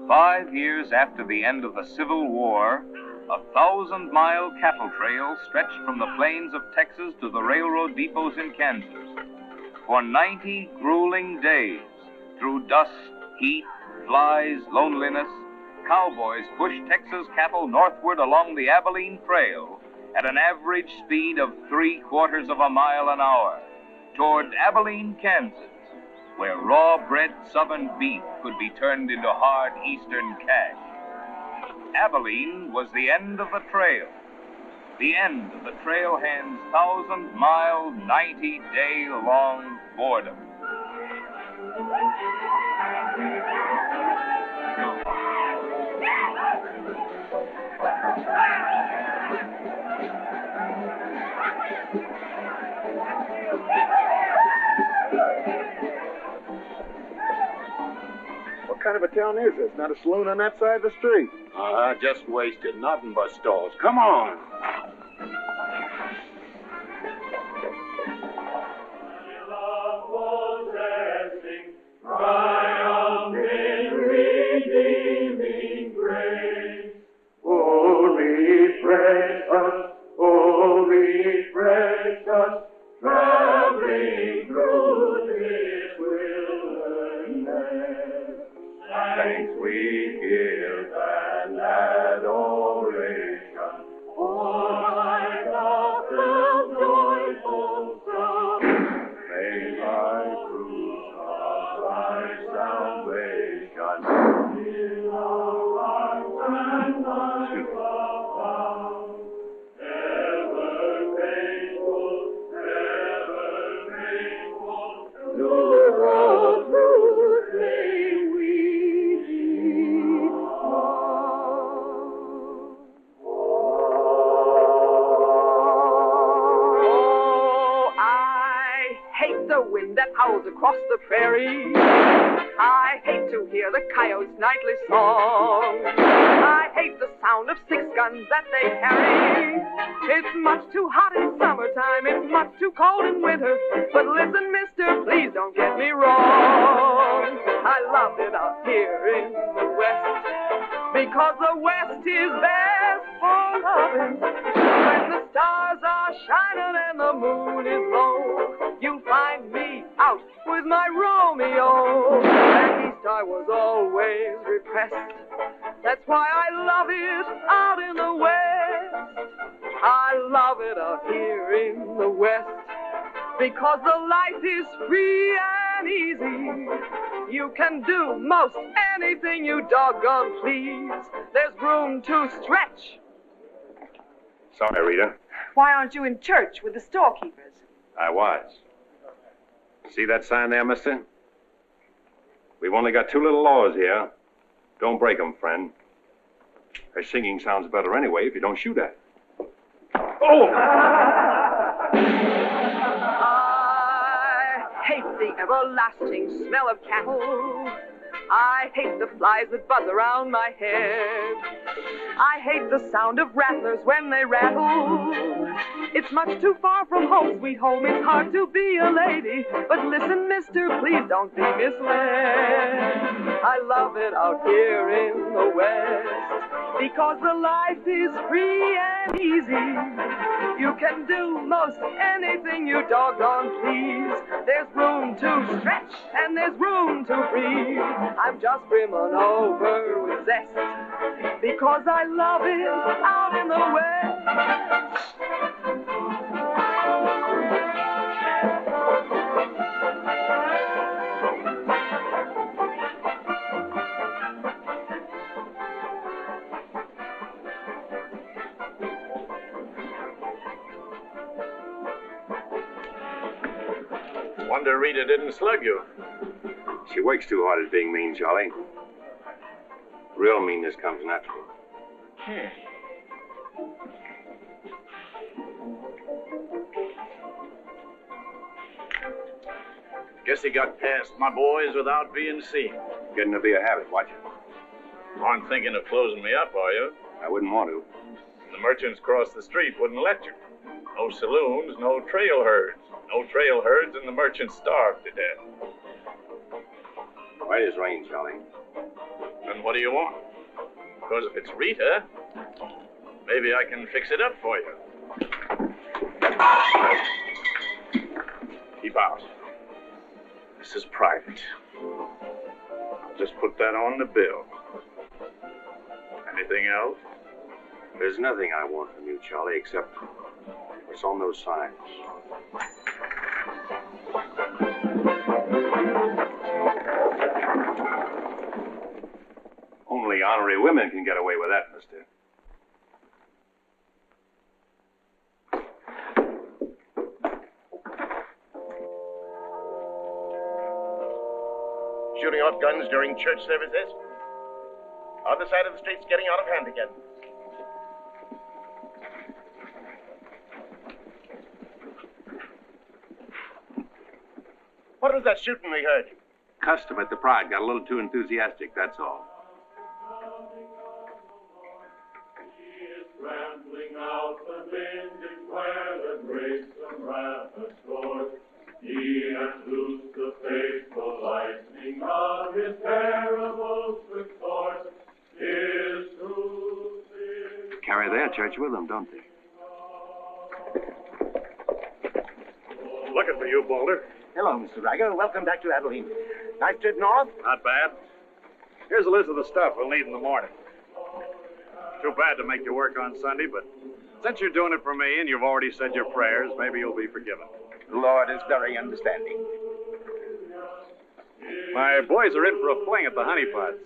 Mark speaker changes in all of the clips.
Speaker 1: 5 years after the end of the Civil War, a 1,000-mile cattle trail stretched from the plains of Texas to the railroad depots in Kansas. For 90 grueling days, through dust, heat, flies, loneliness, cowboys pushed Texas cattle northward along the Abilene Trail at an average speed of 3/4 of a mile an hour toward Abilene, Kansas, where raw-bred southern beef could be turned into hard eastern cash. Abilene was the end of the trail, the end of the trailhand's 1,000-mile, 90-day-long boredom.
Speaker 2: What kind of a town is this? Not a saloon on that side of the street.
Speaker 3: Just wasted. Nothing but stalls. Come on.
Speaker 4: Oh, refresh us, traveling through this wilderness. Thanks we give and adoration, for thy gospel's joyful song. May thy fruit of thy salvation fill our hearts and lives abound. Ever faithful, to all truth may we lead on.
Speaker 5: Oh, I hate the wind that howls across the prairie. I hate to hear the coyotes' nightly song. I hate the sound of 6 guns that they carry. It's much too hot in summertime, it's much too cold in winter. But listen, mister, please don't get me wrong. I love it out here in the West, because the West is best for loving. When the stars are shining and the moon is low, you'll find me out with my Romeo. Back east I was always repressed. That's why I love it out in the West. I love it out here in the West, because the life is free and easy. You can do most anything you doggone please. There's room to stretch.
Speaker 3: Sorry, Rita.
Speaker 6: Why aren't you in church with the storekeepers?
Speaker 3: I was. See that sign there, mister? We've only got 2 little laws here. Don't break them, friend. Her singing sounds better anyway if you don't shoot at it. Oh!
Speaker 5: I hate the everlasting smell of cattle. I hate the flies that buzz around my head. I hate the sound of rattlers when they rattle. It's much too far from home, sweet home. It's hard to be a lady. But listen, mister, please don't be misled. I love it out here in the West, because the life is free and easy. You can do most anything you doggone please. There's room to stretch and there's room to breathe. I'm just brimming over with zest, because I love it out in the West.
Speaker 3: Wonder Rita didn't slug you. She works too hard at being mean, Charlie. Real meanness comes natural.
Speaker 7: Guess he got past my boys without being seen.
Speaker 3: Getting to be a habit, watch it.
Speaker 7: Aren't thinking of closing me up, are you?
Speaker 3: I wouldn't want to.
Speaker 7: The merchants across the street wouldn't let you. No saloons, no trail herds. No trail herds, and the merchants starved to death.
Speaker 3: Why does rain, Charlie?
Speaker 7: Then what do you want? Because if it's Rita, maybe I can fix it up for you. Keep out. This is private. I'll just put that on the bill. Anything else?
Speaker 3: There's nothing I want from you, Charlie, except what's on those signs. Only honorary women can get away with that, mister.
Speaker 2: Shooting off guns during church services? Other side of the street's getting out of hand again. What was that shooting we heard?
Speaker 3: Custom at the Pride got a little too enthusiastic, that's all.
Speaker 4: Rambling out the vintage where the grapes and rabbits soared. He hath loosed the faithful lightning of his terrible swift sword. His truth is
Speaker 3: Carry their church with them, don't they?
Speaker 7: Looking for you, Boulder.
Speaker 2: Hello, Mr. Riger. Welcome back to Abilene. Nice trip north?
Speaker 7: Not bad. Here's a list of the stuff we'll need in the morning. Too bad to make you work on Sunday, but since you're doing it for me and you've already said your prayers, maybe you'll be forgiven.
Speaker 2: The Lord is very understanding.
Speaker 7: My boys are in for a fling at the honey pots.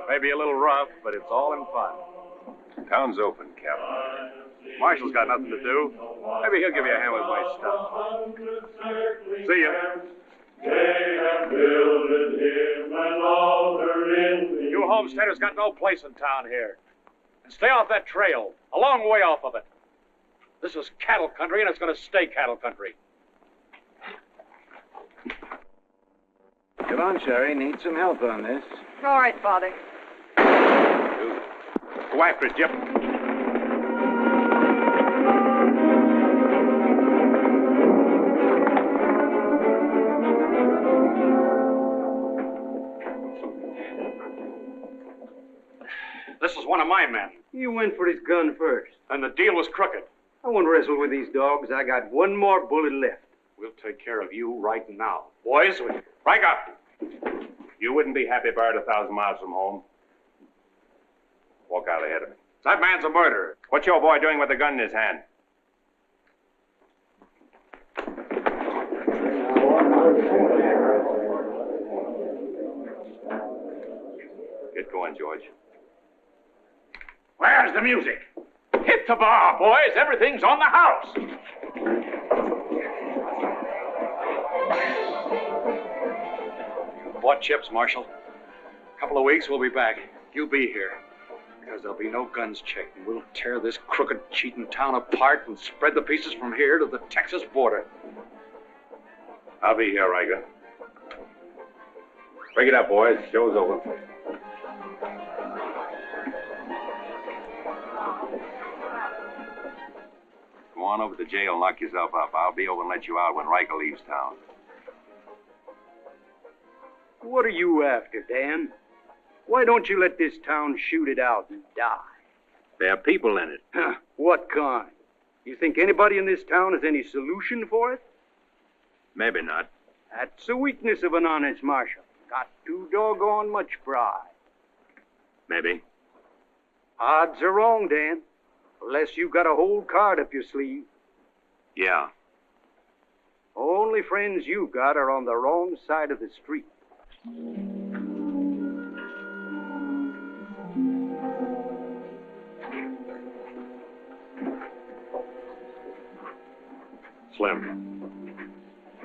Speaker 7: Maybe a little rough, but it's all in fun.
Speaker 3: Town's open, Captain.
Speaker 7: Marshall's got nothing to do. Maybe he'll give you a hand with my stuff. See ya.
Speaker 4: they have builded him an altar in the
Speaker 7: You homesteaders got no place in town here. And stay off that trail, a long way off of it. This is cattle country, and it's going to stay cattle country.
Speaker 2: Get on, Sherry. Need some help on this.
Speaker 6: All right, Father.
Speaker 3: Go after it, Jip.
Speaker 7: This is one of my men,
Speaker 8: You went for his gun first.
Speaker 7: and the deal was crooked.
Speaker 8: I won't wrestle with these dogs. I got one more bullet left.
Speaker 7: We'll take care of you right now. Boys, break up.
Speaker 3: You wouldn't be happy buried 1,000 miles from home. Walk out ahead of me.
Speaker 7: That man's a murderer.
Speaker 3: What's your boy doing with a gun in his hand? Get going, George.
Speaker 7: Where's the music? Hit the bar, boys. Everything's on the house. You bought chips, Marshal. A couple of weeks, we'll be back. You'll be here. Because there'll be no guns checked, and we'll tear this crooked, cheating town apart and spread the pieces from here to the Texas border.
Speaker 3: I'll be here, Riker. Break it up, boys. Show's over. Come on over to jail and lock yourself up. I'll be over and let you out when Riker leaves town.
Speaker 8: What are you after, Dan? Why don't you let this town shoot it out and die?
Speaker 3: There are people in it.
Speaker 8: Huh, what kind? You think anybody in this town has any solution for it?
Speaker 3: Maybe not.
Speaker 8: That's the weakness of an honest marshal. Got too doggone much pride.
Speaker 3: Maybe.
Speaker 8: Odds are wrong, Dan. Unless you got a whole card up your sleeve.
Speaker 3: Yeah.
Speaker 8: Only friends you got are on the wrong side of the street.
Speaker 7: Slim,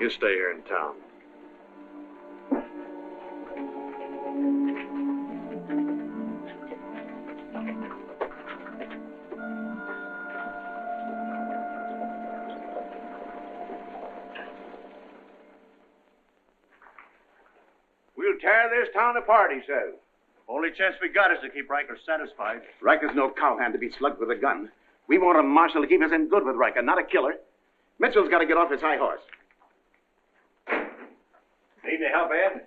Speaker 7: you stay here in town.
Speaker 2: We'll tear this town apart, he says. Only chance we got is to keep Riker satisfied.
Speaker 9: Riker's no cowhand to be slugged with a gun. We want a marshal to keep us in good with Riker, not a killer. Mitchell's got to get off his high horse.
Speaker 2: Need any help, Ed?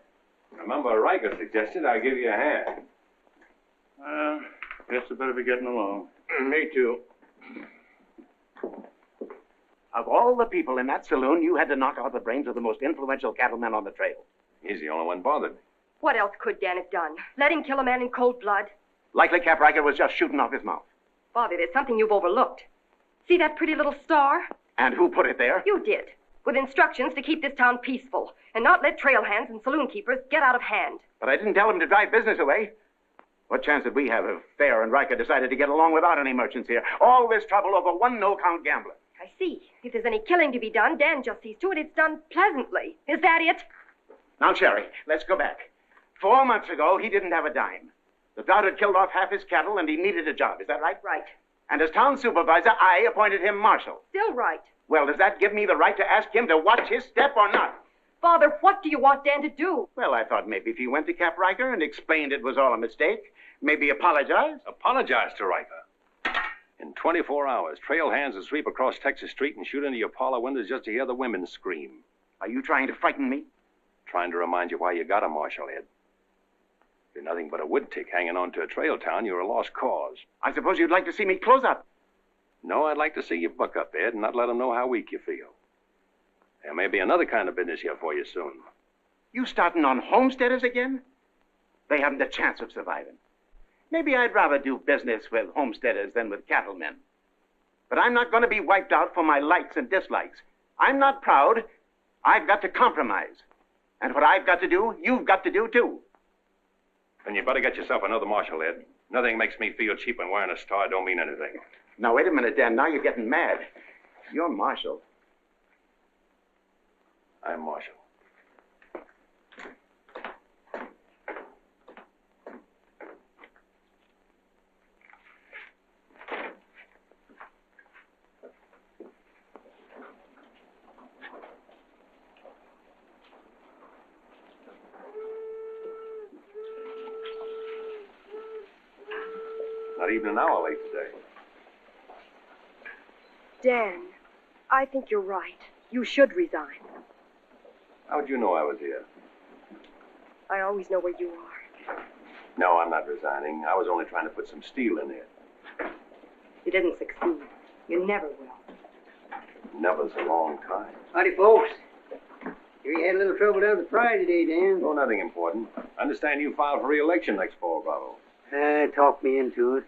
Speaker 3: Remember, Riker suggested I give you a hand.
Speaker 2: Guess I better be getting along.
Speaker 9: Me too. Of all the people in that saloon, you had to knock out the brains of the most influential cattleman on the trail.
Speaker 3: He's the only one bothered.
Speaker 10: What else could Dan have done? Let him kill a man in cold blood?
Speaker 9: Likely Cap Riker was just shooting off his mouth.
Speaker 10: Bobby, there's something you've overlooked. See that pretty little star?
Speaker 9: And who put it there?
Speaker 10: You did, with instructions to keep this town peaceful and not let trail hands and saloon keepers get out of hand.
Speaker 9: But I didn't tell him to drive business away. What chance did we have if Fair and Riker decided to get along without any merchants here? All this trouble over one no-count gambler.
Speaker 10: I see. If there's any killing to be done, Dan just sees to it it's done pleasantly. Is that it?
Speaker 9: Now, Sherry, let's go back. 4 months ago, he didn't have a dime. The drought had killed off half his cattle, and he needed a job. Is that right?
Speaker 10: Right.
Speaker 9: And as town supervisor, I appointed him marshal.
Speaker 10: Still right.
Speaker 9: Well, does that give me the right to ask him to watch his step or not?
Speaker 10: Father, what do you want Dan to do?
Speaker 9: Well, I thought maybe if he went to Cap Riker and explained it was all a mistake, maybe apologize.
Speaker 3: Apologize to Riker. In 24 hours, trail hands will sweep across Texas Street and shoot into your parlor windows just to hear the women scream.
Speaker 9: Are you trying to frighten me?
Speaker 3: Trying to remind you why you got a marshal, Ed. If you're nothing but a wood tick hanging on to a trail town, you're a lost cause.
Speaker 9: I suppose you'd like to see me close up.
Speaker 3: No, I'd like to see you buck up, Ed, and not let them know how weak you feel. There may be another kind of business here for you soon.
Speaker 9: You starting on homesteaders again? They haven't a chance of surviving. Maybe I'd rather do business with homesteaders than with cattlemen. But I'm not going to be wiped out for my likes and dislikes. I'm not proud. I've got to compromise. And what I've got to do, you've got to do too.
Speaker 3: Then you better get yourself another marshal, Ed. Nothing makes me feel cheap when wearing a star don't mean anything.
Speaker 9: Now, wait a minute, Dan. Now you're getting mad. You're marshal.
Speaker 3: I'm marshal. Not even an hour late today.
Speaker 10: Dan, I think you're right. You should resign.
Speaker 3: How'd you know I was here?
Speaker 10: I always know where you are.
Speaker 3: No, I'm not resigning. I was only trying to put some steel in there.
Speaker 10: You didn't succeed. You never will.
Speaker 3: Never's a long time.
Speaker 11: Howdy, folks. Here you had a little trouble down at the fry today, Dan.
Speaker 3: Oh, nothing important. I understand you filed for re-election next fall, Bravo.
Speaker 11: Talked me into it.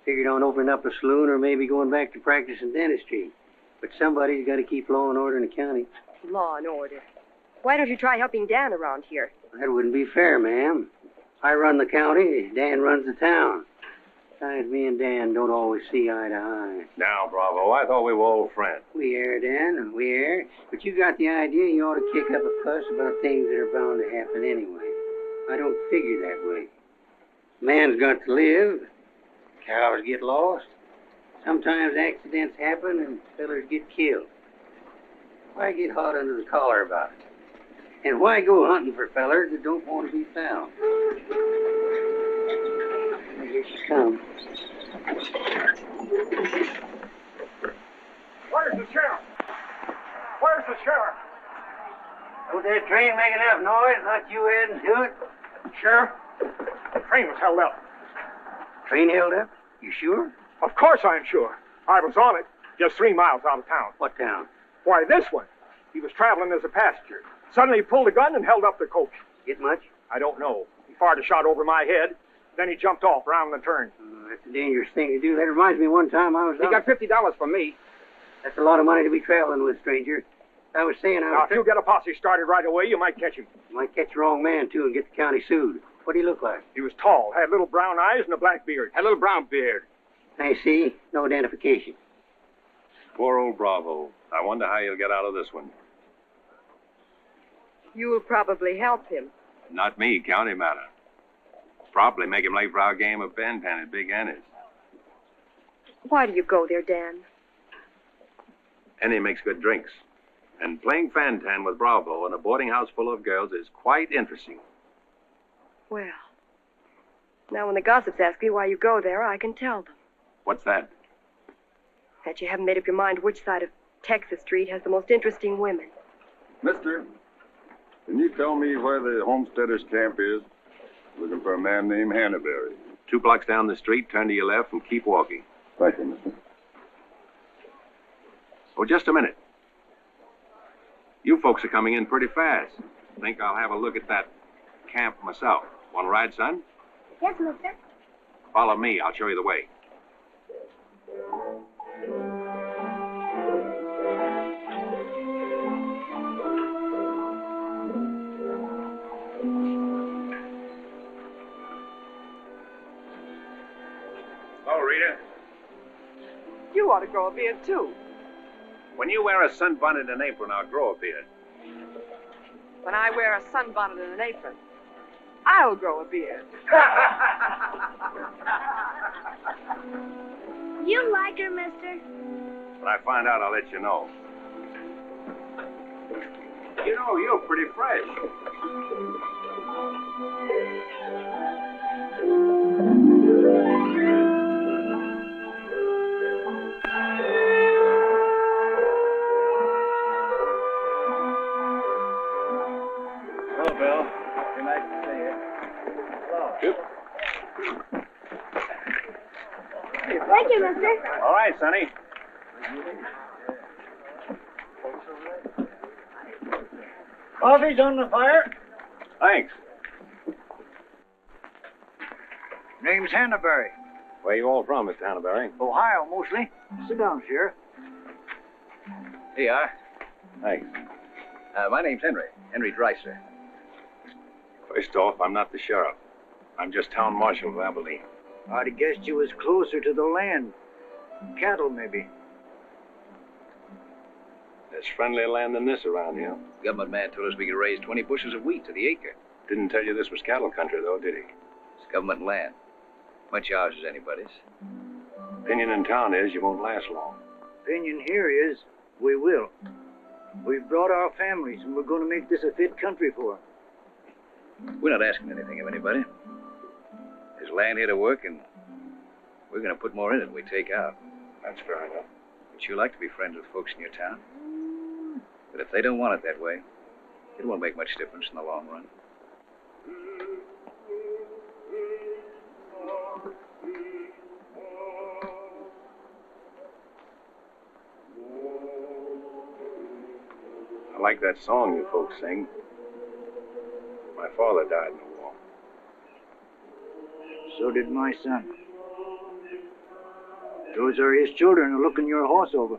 Speaker 11: Figured on opening up a saloon or maybe going back to practice in dentistry. But somebody's got to keep law and order in the county.
Speaker 10: Law and order. Why don't you try helping Dan around here?
Speaker 11: That wouldn't be fair, ma'am. I run the county, Dan runs the town. Besides, me and Dan don't always see eye to eye.
Speaker 3: Now, Bravo, I thought we were old friends.
Speaker 11: We are, Dan, we are. But you got the idea you ought to kick up a fuss about things that are bound to happen anyway. I don't figure that way. Man's got to live. Cows get lost. Sometimes accidents happen and fellers get killed. Why get hot under the collar about it? And why go hunting for fellers that don't want to be found? Here she comes.
Speaker 2: Where's the sheriff? Where's the sheriff?
Speaker 11: Don't that train make enough noise? Not you adding to it?
Speaker 2: Sheriff, the train was held up.
Speaker 11: Train held up? You sure?
Speaker 2: Of course I'm sure. I was on it, just 3 miles out of town.
Speaker 11: What town?
Speaker 2: Why, this one. He was traveling as a passenger. Suddenly he pulled a gun and held up the coach.
Speaker 11: Get much?
Speaker 2: I don't know. He fired a shot over my head. Then he jumped off around the turn.
Speaker 11: That's a dangerous thing to do. That reminds me one time I was
Speaker 2: He got $50 from me.
Speaker 11: That's a lot of money to be traveling with, stranger. I was saying
Speaker 2: Now, if you get a posse started right away, you might catch him.
Speaker 11: You might catch the wrong man, too, and get the county sued. What do he look like?
Speaker 2: He was tall, had little brown eyes and a black beard.
Speaker 7: Had a little brown beard.
Speaker 11: I see. No identification.
Speaker 3: Poor old Bravo. I wonder how you'll get out of this one.
Speaker 10: You'll probably help him.
Speaker 3: Not me, county matter. Probably make him late for our game of pan-pan at Big Annie's.
Speaker 10: Why do you go there, Dan?
Speaker 3: Annie makes good drinks. And playing fan-tan with Bravo in a boarding house full of girls is quite interesting.
Speaker 10: Well, now when the gossips ask me why you go there, I can tell them.
Speaker 3: What's that?
Speaker 10: That you haven't made up your mind which side of Texas Street has the most interesting women.
Speaker 12: Mister, can you tell me where the homesteaders' camp is? Looking for a man named Hannaberry.
Speaker 3: 2 blocks down the street, turn to your left, and keep walking.
Speaker 12: Right then, mister.
Speaker 3: Oh, just a minute. You folks are coming in pretty fast. Think I'll have a look at that camp myself. Want to ride, son?
Speaker 13: Yes, mister.
Speaker 3: Follow me. I'll show you the way. Oh, Rita.
Speaker 6: You ought to grow a beard, too.
Speaker 3: When you wear a sunbonnet and apron, I'll grow a beard.
Speaker 6: When I wear a sunbonnet and an apron, I'll grow a beard.
Speaker 13: You like her, mister?
Speaker 3: When I find out, I'll let you know. You know, you're pretty fresh.
Speaker 2: Hello, Bill. Good night to see you.
Speaker 3: Yep.
Speaker 13: Thank you, mister.
Speaker 2: All right, Sonny. Coffee's on the fire.
Speaker 3: Thanks.
Speaker 2: Name's Hannaberry.
Speaker 3: Where you all from, Mr. Hannaberry?
Speaker 2: Ohio, mostly. Sit down, Sheriff.
Speaker 7: Here you are.
Speaker 3: Thanks.
Speaker 7: My name's Henry. Henry Dreiser.
Speaker 3: First off, I'm not the sheriff. I'm just town marshal of Abilene.
Speaker 2: I'd have guessed you was closer to the land. Cattle, maybe.
Speaker 3: There's friendlier land than this around here.
Speaker 7: Government man told us we could raise 20 bushels of wheat to the acre.
Speaker 3: Didn't tell you this was cattle country, though, did he?
Speaker 7: It's government land. Much ours as anybody's.
Speaker 3: Opinion in town is you won't last long.
Speaker 2: Opinion here is we will. We've brought our families, and we're going to make this a fit country for 'em.
Speaker 7: We're not asking anything of anybody. There's land here to work, and we're going to put more in it than we take out.
Speaker 3: That's fair enough.
Speaker 7: Would you like to be friends with folks in your town? But if they don't want it that way, it won't make much difference in the long run.
Speaker 3: I like that song you folks sing. My father died in the war.
Speaker 2: So did my son. Those are his children looking your horse over.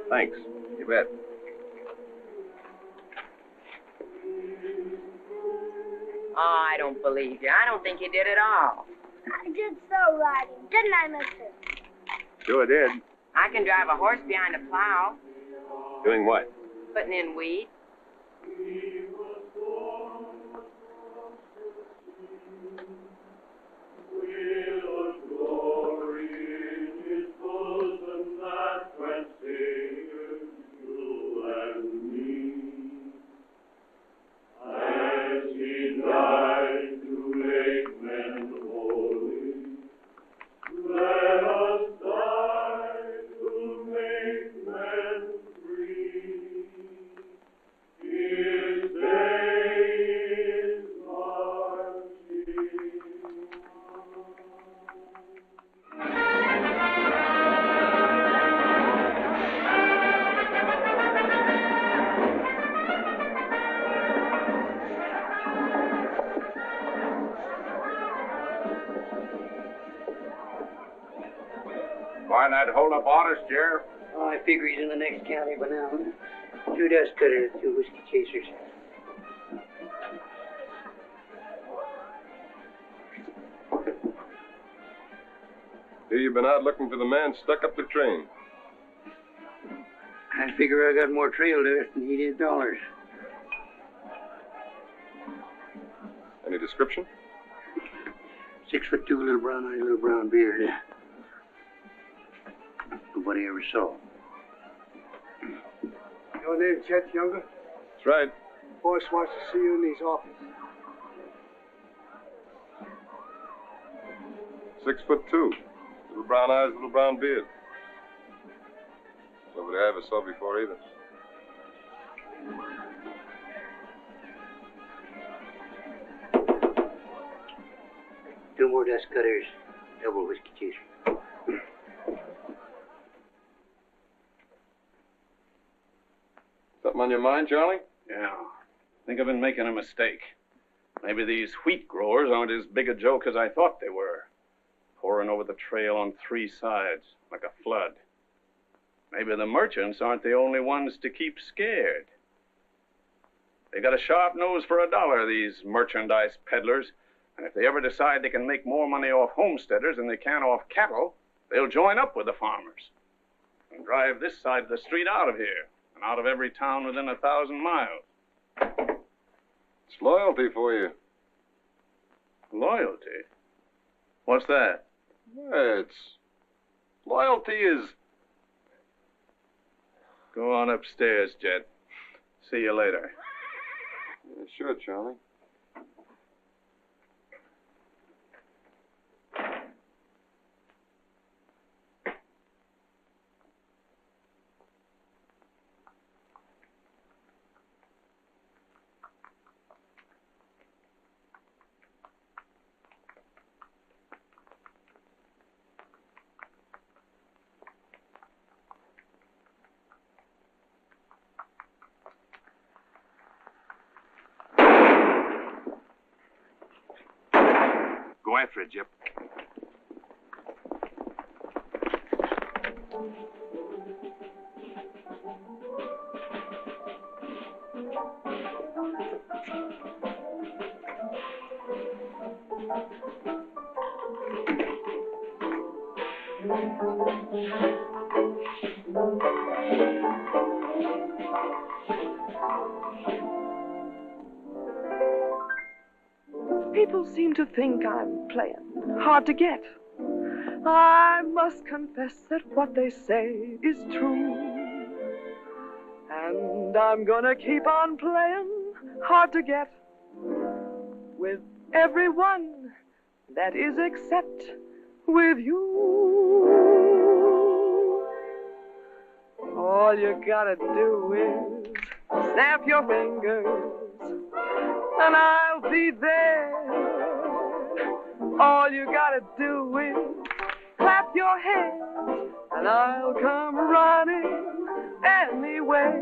Speaker 3: Thanks.
Speaker 7: You bet.
Speaker 14: Oh, I don't believe you. I don't think you did at all.
Speaker 13: I did so riding, didn't I, mister?
Speaker 3: Sure did.
Speaker 14: I can drive a horse behind a plow,
Speaker 3: Doing what?
Speaker 14: putting in weed.
Speaker 3: Why not hold up orders, Sheriff?
Speaker 11: Oh, I figure he's in the next county by now. 2 dust cutters, 2 whiskey chasers.
Speaker 12: Here you've been out looking for the man stuck up the train.
Speaker 11: I figure I got more trail dust than he did dollars.
Speaker 12: Any description?
Speaker 11: 6'2", little brown eyes, little brown beard. Nobody ever saw.
Speaker 2: Your name, Chet Younger?
Speaker 12: That's right.
Speaker 2: Boss wants to see you in his office.
Speaker 12: 6'2". Little brown eyes, little brown beard. Nobody I ever saw before either.
Speaker 11: 2 more dust cutters, double whiskey chaser.
Speaker 12: Something on your mind, Charlie?
Speaker 7: Yeah. I think I've been making a mistake. Maybe these wheat growers aren't as big a joke as I thought they were. Pouring over the trail on 3 sides, like a flood. Maybe the merchants aren't the only ones to keep scared. They got a sharp nose for $1, these merchandise peddlers. And if they ever decide they can make more money off homesteaders than they can off cattle, they'll join up with the farmers and drive this side of the street out of here and out of every town within 1,000 miles.
Speaker 12: It's loyalty for you.
Speaker 7: Loyalty? What's that?
Speaker 12: Loyalty is...
Speaker 7: Go on upstairs, Jed. See you later.
Speaker 12: Yeah, sure, Charlie.
Speaker 3: Go after it, Jip.
Speaker 5: People seem to think I'm playing hard to get. I must confess that what they say is true. And I'm gonna keep on playing hard to get with everyone, that is except with you. All you gotta do is snap your fingers and I'll be there. All you gotta do is clap your hands and I'll come running anywhere.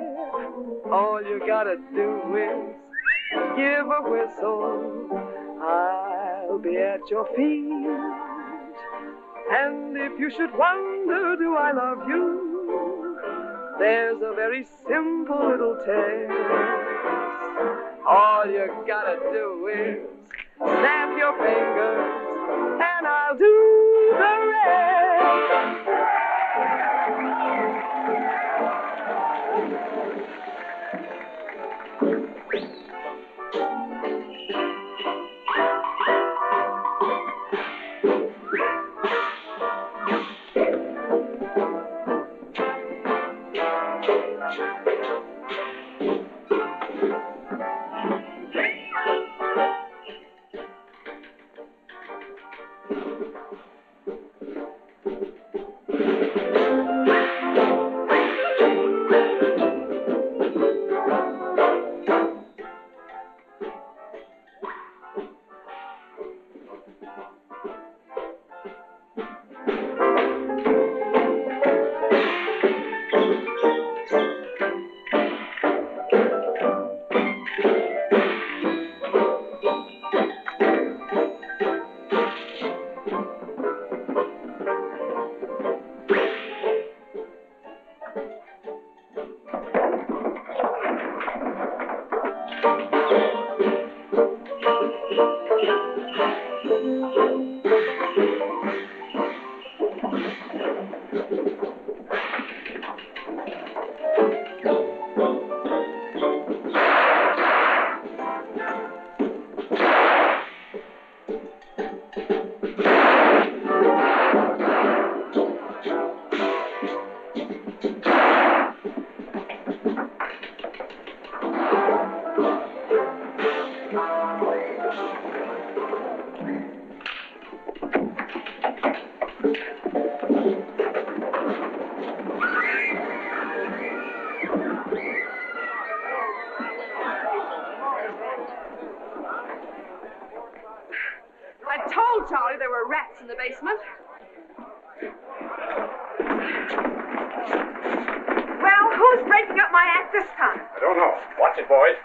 Speaker 5: All you gotta do is give a whistle, I'll be at your feet. And if you should wonder, do I love you? There's a very simple little test. All you gotta do is snap your fingers and I'll do the rest.
Speaker 6: Charlie, there were rats in the basement. Well, who's breaking up my act this time?
Speaker 3: I don't know. Watch it, boys.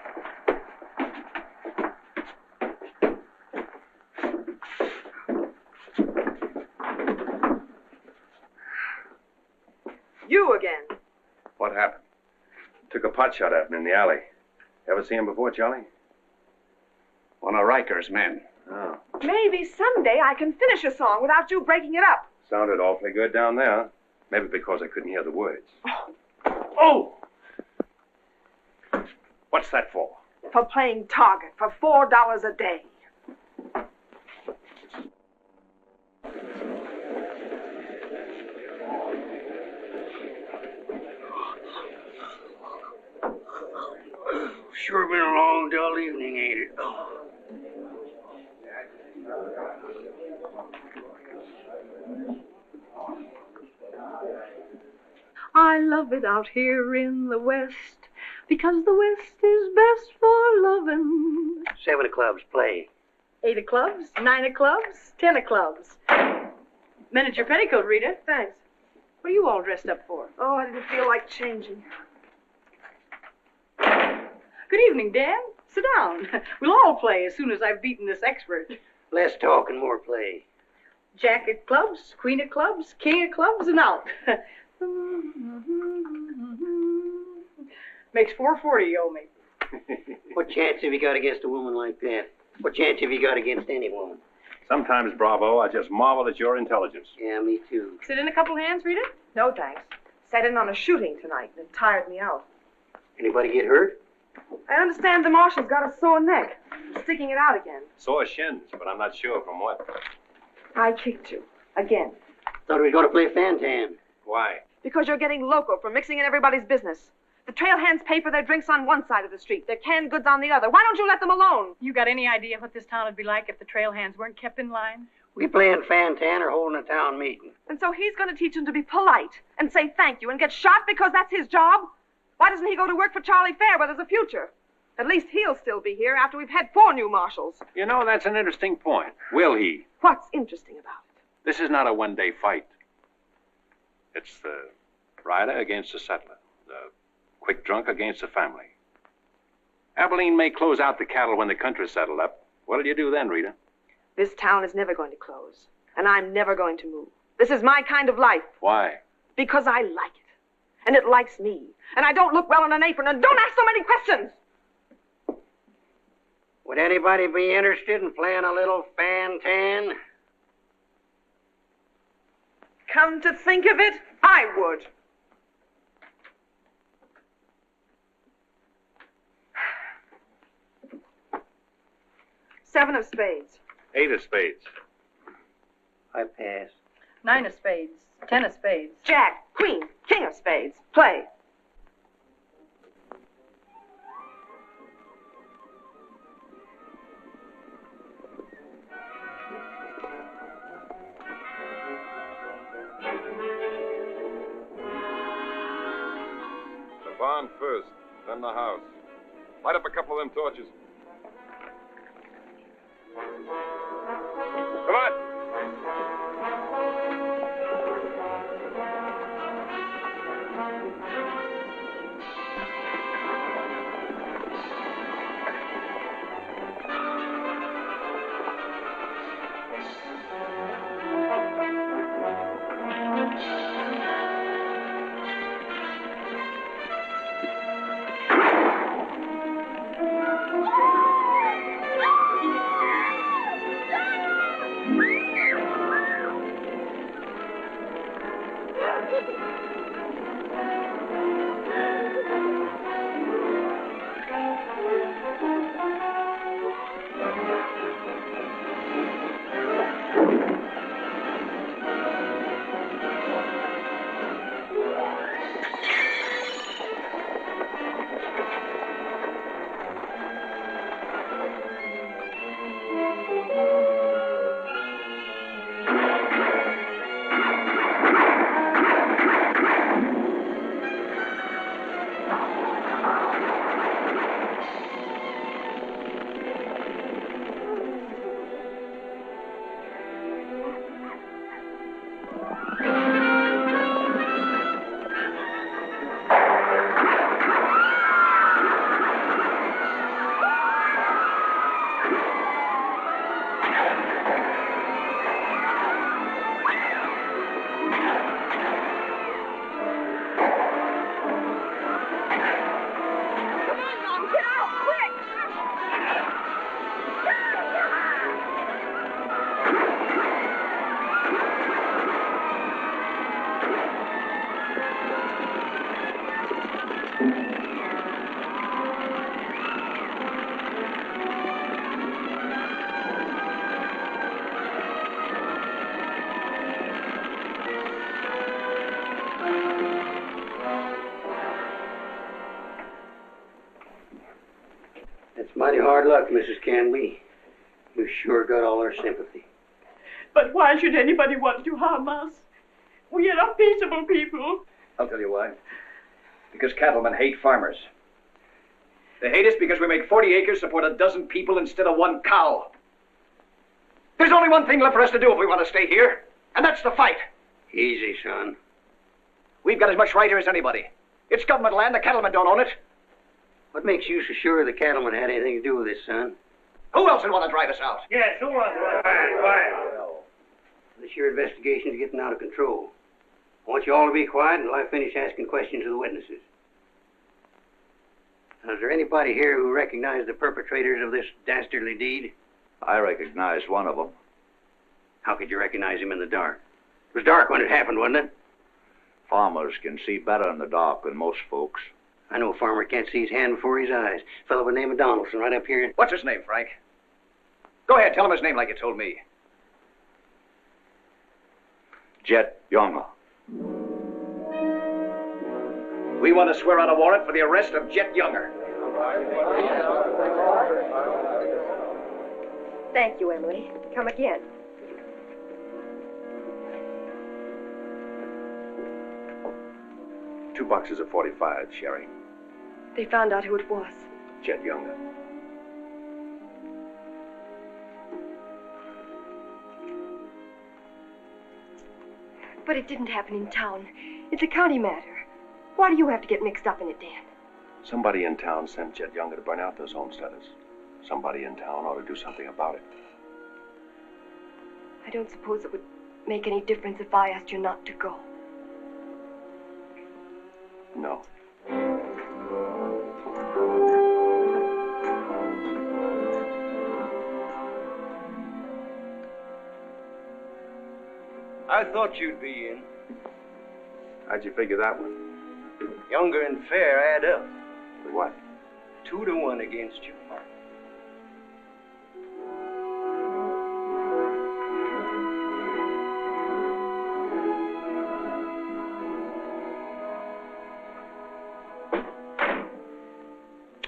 Speaker 6: You again.
Speaker 3: What happened? Took a pot shot at him in the alley. Ever see him before, Charlie?
Speaker 7: One of Riker's men.
Speaker 3: Oh.
Speaker 6: Maybe someday I can finish a song without you breaking it up.
Speaker 3: Sounded awfully good down there. Maybe because I couldn't hear the words. Oh! What's that for?
Speaker 6: For playing target for $4 a day.
Speaker 11: Sure been a long, dull evening, ain't it?
Speaker 15: I love it out here in the West, because the West is best for loving.
Speaker 11: 7 of clubs, play.
Speaker 15: 8 of clubs, 9 of clubs, 10 of clubs. Miniature petticoat, Rita.
Speaker 6: Thanks.
Speaker 15: What are you all dressed up for?
Speaker 6: Oh, I didn't feel like changing.
Speaker 15: Good evening, Dan. Sit down. We'll all play as soon as I've beaten this expert.
Speaker 11: Less talk and more play.
Speaker 15: Jack of clubs, queen of clubs, king of clubs, and out. Makes $4.40 you owe me.
Speaker 11: What chance have you got against a woman like that? What chance have you got against any woman?
Speaker 3: Sometimes, Bravo, I just marvel at your intelligence.
Speaker 11: Yeah, me too.
Speaker 15: Sit in a couple hands, Rita?
Speaker 6: No, thanks. Sat in on a shooting tonight and it tired me out.
Speaker 11: Anybody get hurt?
Speaker 6: I understand the marshal's got a sore neck. Sticking it out again.
Speaker 3: Sore shins, but I'm not sure from what.
Speaker 6: I kicked you. Again.
Speaker 11: Thought we were going to play Fantan.
Speaker 3: Why?
Speaker 6: Because you're getting loco for mixing in everybody's business. The trail hands pay for their drinks on one side of the street, their canned goods on the other. Why don't you let them alone?
Speaker 15: You got any idea what this town would be like if the trail hands weren't kept in line?
Speaker 11: We playing Fantan or holding a town meeting.
Speaker 6: And so he's going to teach them to be polite and say thank you and get shot because that's his job? Why doesn't he go to work for Charlie Fair where there's a future? At least he'll still be here after we've had 4 new marshals.
Speaker 3: You know, that's an interesting point. Will he?
Speaker 6: What's interesting about it?
Speaker 3: This is not a one-day fight. It's the rider against the settler. The quick drunk against the family. Abilene may close out the cattle when the country's settled up. What'll you do then, Rita?
Speaker 6: This town is never going to close. And I'm never going to move. This is my kind of life.
Speaker 3: Why?
Speaker 6: Because I like it. And it likes me. And I don't look well in an apron. And don't ask so many questions!
Speaker 11: Would anybody be interested in playing a little Fantan?
Speaker 6: Come to think of it, I would. Seven of spades.
Speaker 3: 8 of spades.
Speaker 11: I pass.
Speaker 15: 9 of spades, 10 of spades.
Speaker 6: Jack, queen, king of spades. Play.
Speaker 12: The barn first, then the house. Light up a couple of them torches. Come on.
Speaker 11: Mighty hard luck, Mrs. Canby. You sure got all our sympathy.
Speaker 15: But why should anybody want to harm us? We are peaceable people.
Speaker 16: I'll tell you why. Because cattlemen hate farmers. They hate us because we make 40 acres support a dozen people instead of one cow. There's only one thing left for us to do if we want to stay here, and that's to fight.
Speaker 11: Easy, son.
Speaker 16: We've got as much right here as anybody. It's government land. The cattlemen don't own it.
Speaker 11: What makes you so sure the cattlemen had anything to do with this, son?
Speaker 16: Who else would want to drive us out?
Speaker 2: Yes, who wants to?
Speaker 11: This your investigation is getting out of control. I want you all to be quiet until I finish asking questions of the witnesses. Now, is there anybody here who recognized the perpetrators of this dastardly deed?
Speaker 17: I recognized one of them.
Speaker 11: How could you recognize him in the dark? It was dark when it happened, wasn't it?
Speaker 17: Farmers can see better in the dark than most folks.
Speaker 11: I know a farmer can't see his hand before his eyes. A fellow by the name of Donaldson right up here.
Speaker 16: What's his name, Frank? Go ahead, tell him his name like you told me.
Speaker 17: Jet Younger.
Speaker 16: We want to swear out a warrant for the arrest of Jet Younger.
Speaker 10: Thank you, Emily. Come again.
Speaker 3: Two boxes of 45, Sherry.
Speaker 10: They found out who it was.
Speaker 3: Jet Younger.
Speaker 10: But it didn't happen in town. It's a county matter. Why do you have to get mixed up in it, Dan?
Speaker 3: Somebody in town sent Jet Younger to burn out those homesteaders. Somebody in town ought to do something about it.
Speaker 10: I don't suppose it would make any difference if I asked you not to go.
Speaker 3: No.
Speaker 8: I thought you'd be in.
Speaker 3: How'd you figure that one?
Speaker 8: Younger and Fair add up.
Speaker 3: For what?
Speaker 8: 2 to 1 against you.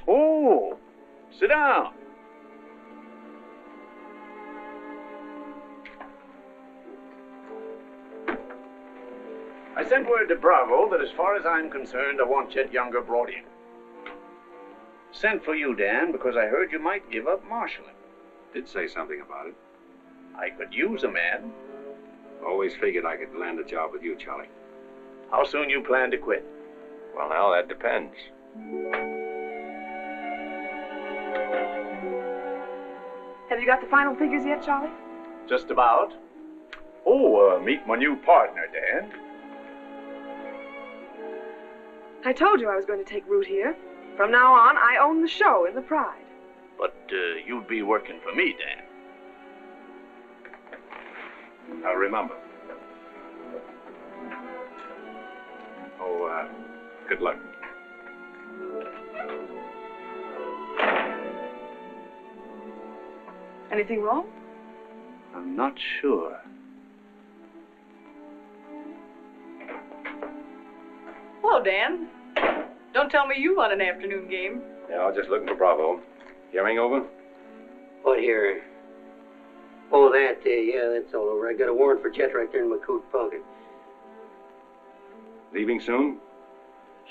Speaker 7: Oh, sit down. I sent word to Bravo that as far as I'm concerned, I want Chet Younger brought in. Sent for you, Dan, because I heard you might give up marshaling.
Speaker 3: Did say something about it.
Speaker 7: I could use a man.
Speaker 3: Always figured I could land a job with you, Charlie.
Speaker 7: How soon you plan to quit?
Speaker 3: Well, now, that depends.
Speaker 6: Have you got the final figures yet, Charlie?
Speaker 7: Just about. Oh, meet my new partner, Dan.
Speaker 6: I told you I was going to take root here. From now on, I own the show in the Pride.
Speaker 7: But you'll be working for me, Dan.
Speaker 3: Now, remember. Oh, good luck.
Speaker 6: Anything wrong?
Speaker 7: I'm not sure.
Speaker 18: Hello, Dan. Don't tell me you run an afternoon game.
Speaker 3: Yeah, I was just looking for Bravo. Hearing over?
Speaker 11: What here? Oh, that, yeah, that's all over. I got a warrant for Chet right there in my coat pocket.
Speaker 3: Leaving soon?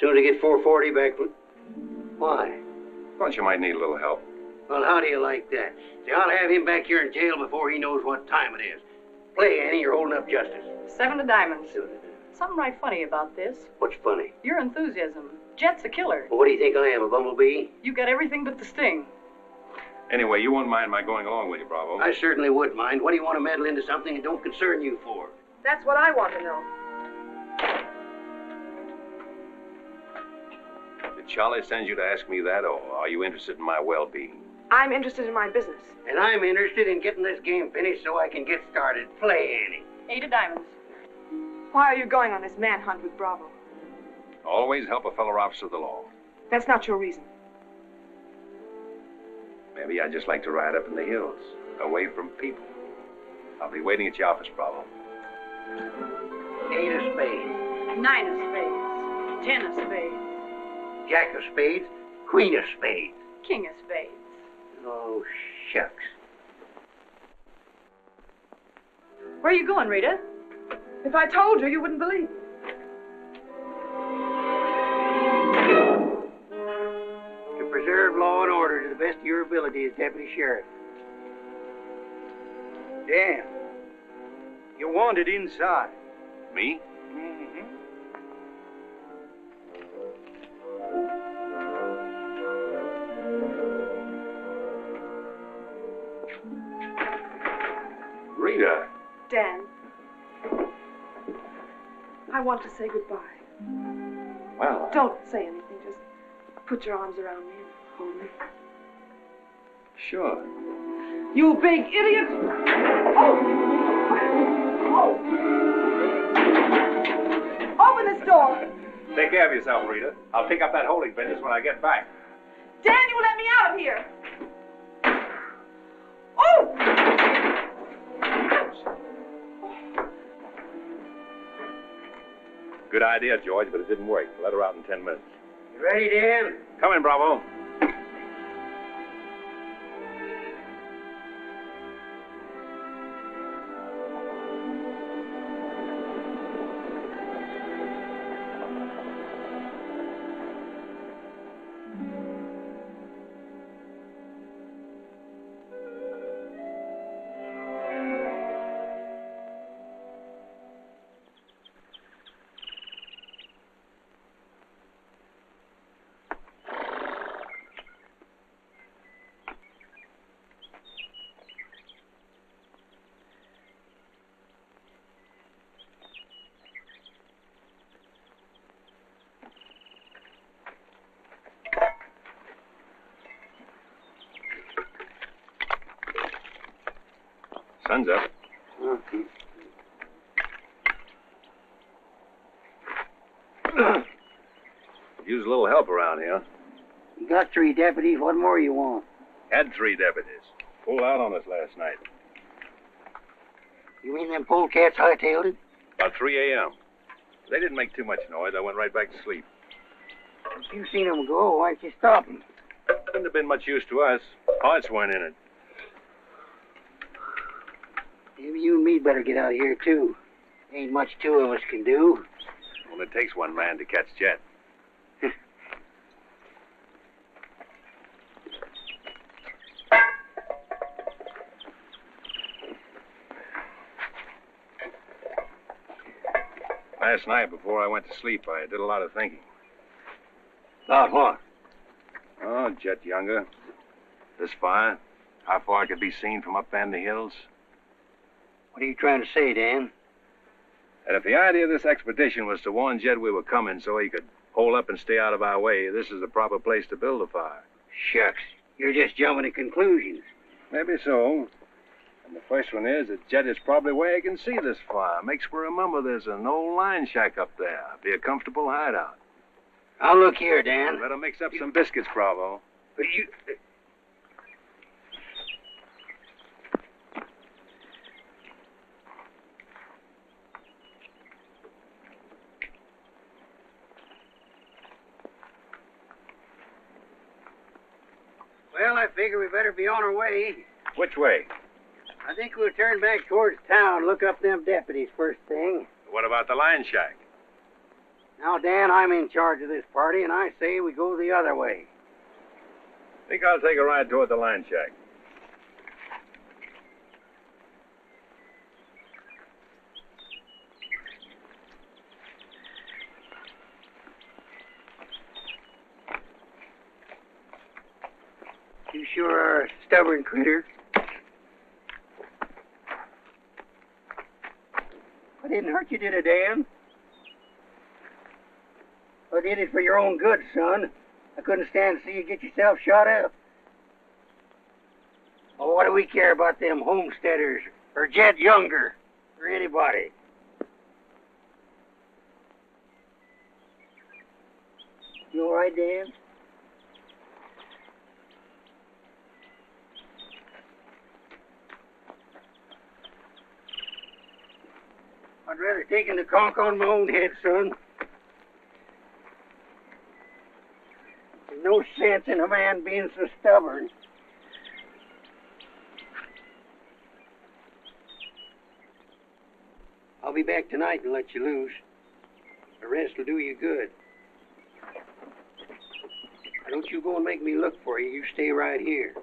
Speaker 11: Soon as I get 440 back. Why?
Speaker 3: Thought you might need a little help.
Speaker 11: Well, how do you like that? See, I'll have him back here in jail before he knows what time it is. Play, Annie, you're holding up justice.
Speaker 18: 7 of diamonds. Something right funny about this.
Speaker 11: What's funny?
Speaker 18: Your enthusiasm. Jet's a killer.
Speaker 11: Well, what do you think I am, a bumblebee?
Speaker 18: You got everything but the sting.
Speaker 3: Anyway, you won't mind my going along with you, Bravo.
Speaker 11: I certainly would mind. What do you want to meddle into something that don't concern you for?
Speaker 6: That's what I want to know.
Speaker 3: Did Charlie send you to ask me that, or are you interested in my well-being?
Speaker 6: I'm interested in my business.
Speaker 11: And I'm interested in getting this game finished so I can get started. Play, Annie.
Speaker 18: 8 of diamonds.
Speaker 6: Why are you going on this manhunt with Bravo?
Speaker 3: Always help a fellow officer of the law.
Speaker 6: That's not your reason.
Speaker 3: Maybe I just like to ride up in the hills, away from people. I'll be waiting at your office, Bravo.
Speaker 11: 8 of spades.
Speaker 18: 9 of spades. 10 of spades.
Speaker 11: Jack of spades. Queen of spades.
Speaker 18: King of spades.
Speaker 11: Oh, shucks.
Speaker 18: Where are you going, Rita?
Speaker 6: If I told you, you wouldn't believe me.
Speaker 11: To preserve law and order to the best of your ability as deputy sheriff.
Speaker 8: Dan, you're wanted inside.
Speaker 3: Me?
Speaker 8: Mm-hmm.
Speaker 3: Rita.
Speaker 6: Dan, I want to say goodbye.
Speaker 3: Well,
Speaker 6: Don't say anything. Just put your arms around me and hold me.
Speaker 3: sure.
Speaker 6: You big idiot! Oh! Open this door!
Speaker 3: Take care of yourself, Rita. I'll pick up that holding business when I get back.
Speaker 6: Dan, you let me out of here! Oh!
Speaker 3: Good idea, George, but it didn't work. Let her out in 10 minutes.
Speaker 11: You ready, Dan?
Speaker 3: Come in, Bravo. Sun's up.
Speaker 11: Okay.
Speaker 3: Use a little help around here.
Speaker 11: You got 3 deputies. What more you want?
Speaker 3: Had 3 deputies. Pulled out on us last night.
Speaker 11: You mean them polecats hightailed it?
Speaker 3: About 3 a.m. They didn't make too much noise. I went right back to sleep.
Speaker 11: If you seen them go, why'd you stop them?
Speaker 3: Wouldn't have been much use to us. Hearts weren't in it.
Speaker 11: Maybe you and me better get out of here, too. Ain't much 2 of us can do.
Speaker 3: Only takes one man to catch Jet. Last night, before I went to sleep, I did a lot of thinking.
Speaker 11: About what?
Speaker 3: Oh, Jet Younger. This fire. How far it could be seen from up in the hills.
Speaker 11: What are you trying to say, Dan?
Speaker 3: And if the idea of this expedition was to warn Jed we were coming so he could hole up and stay out of our way, this is the proper place to build a fire.
Speaker 11: Shucks. You're just jumping to conclusions.
Speaker 3: Maybe so. And the first one is that Jed is probably where he can see this fire. Makes for remember there's an old line shack up there. Be a comfortable hideout.
Speaker 11: Now look here, Dan.
Speaker 3: Better mix up some biscuits, Bravo.
Speaker 11: But you... Well, I figure we better be on our way.
Speaker 3: Which way?
Speaker 11: I think we'll turn back towards town, look up them deputies first thing.
Speaker 3: What about the line shack?
Speaker 11: Now, Dan, I'm in charge of this party, and I say we go the other way.
Speaker 3: Think I'll take a ride toward the line shack.
Speaker 11: You sure are a stubborn critter. I didn't hurt you, did I, Dan? I did it for your own good, son. I couldn't stand to see you get yourself shot up. Oh, what do we care about them homesteaders or Jed Younger or anybody? You all right, Dan? I'd rather take the conk on my own head, son. There's no sense in a man being so stubborn. I'll be back tonight and let you loose. The rest will do you good. Now, don't you go and make me look for you. You stay right here.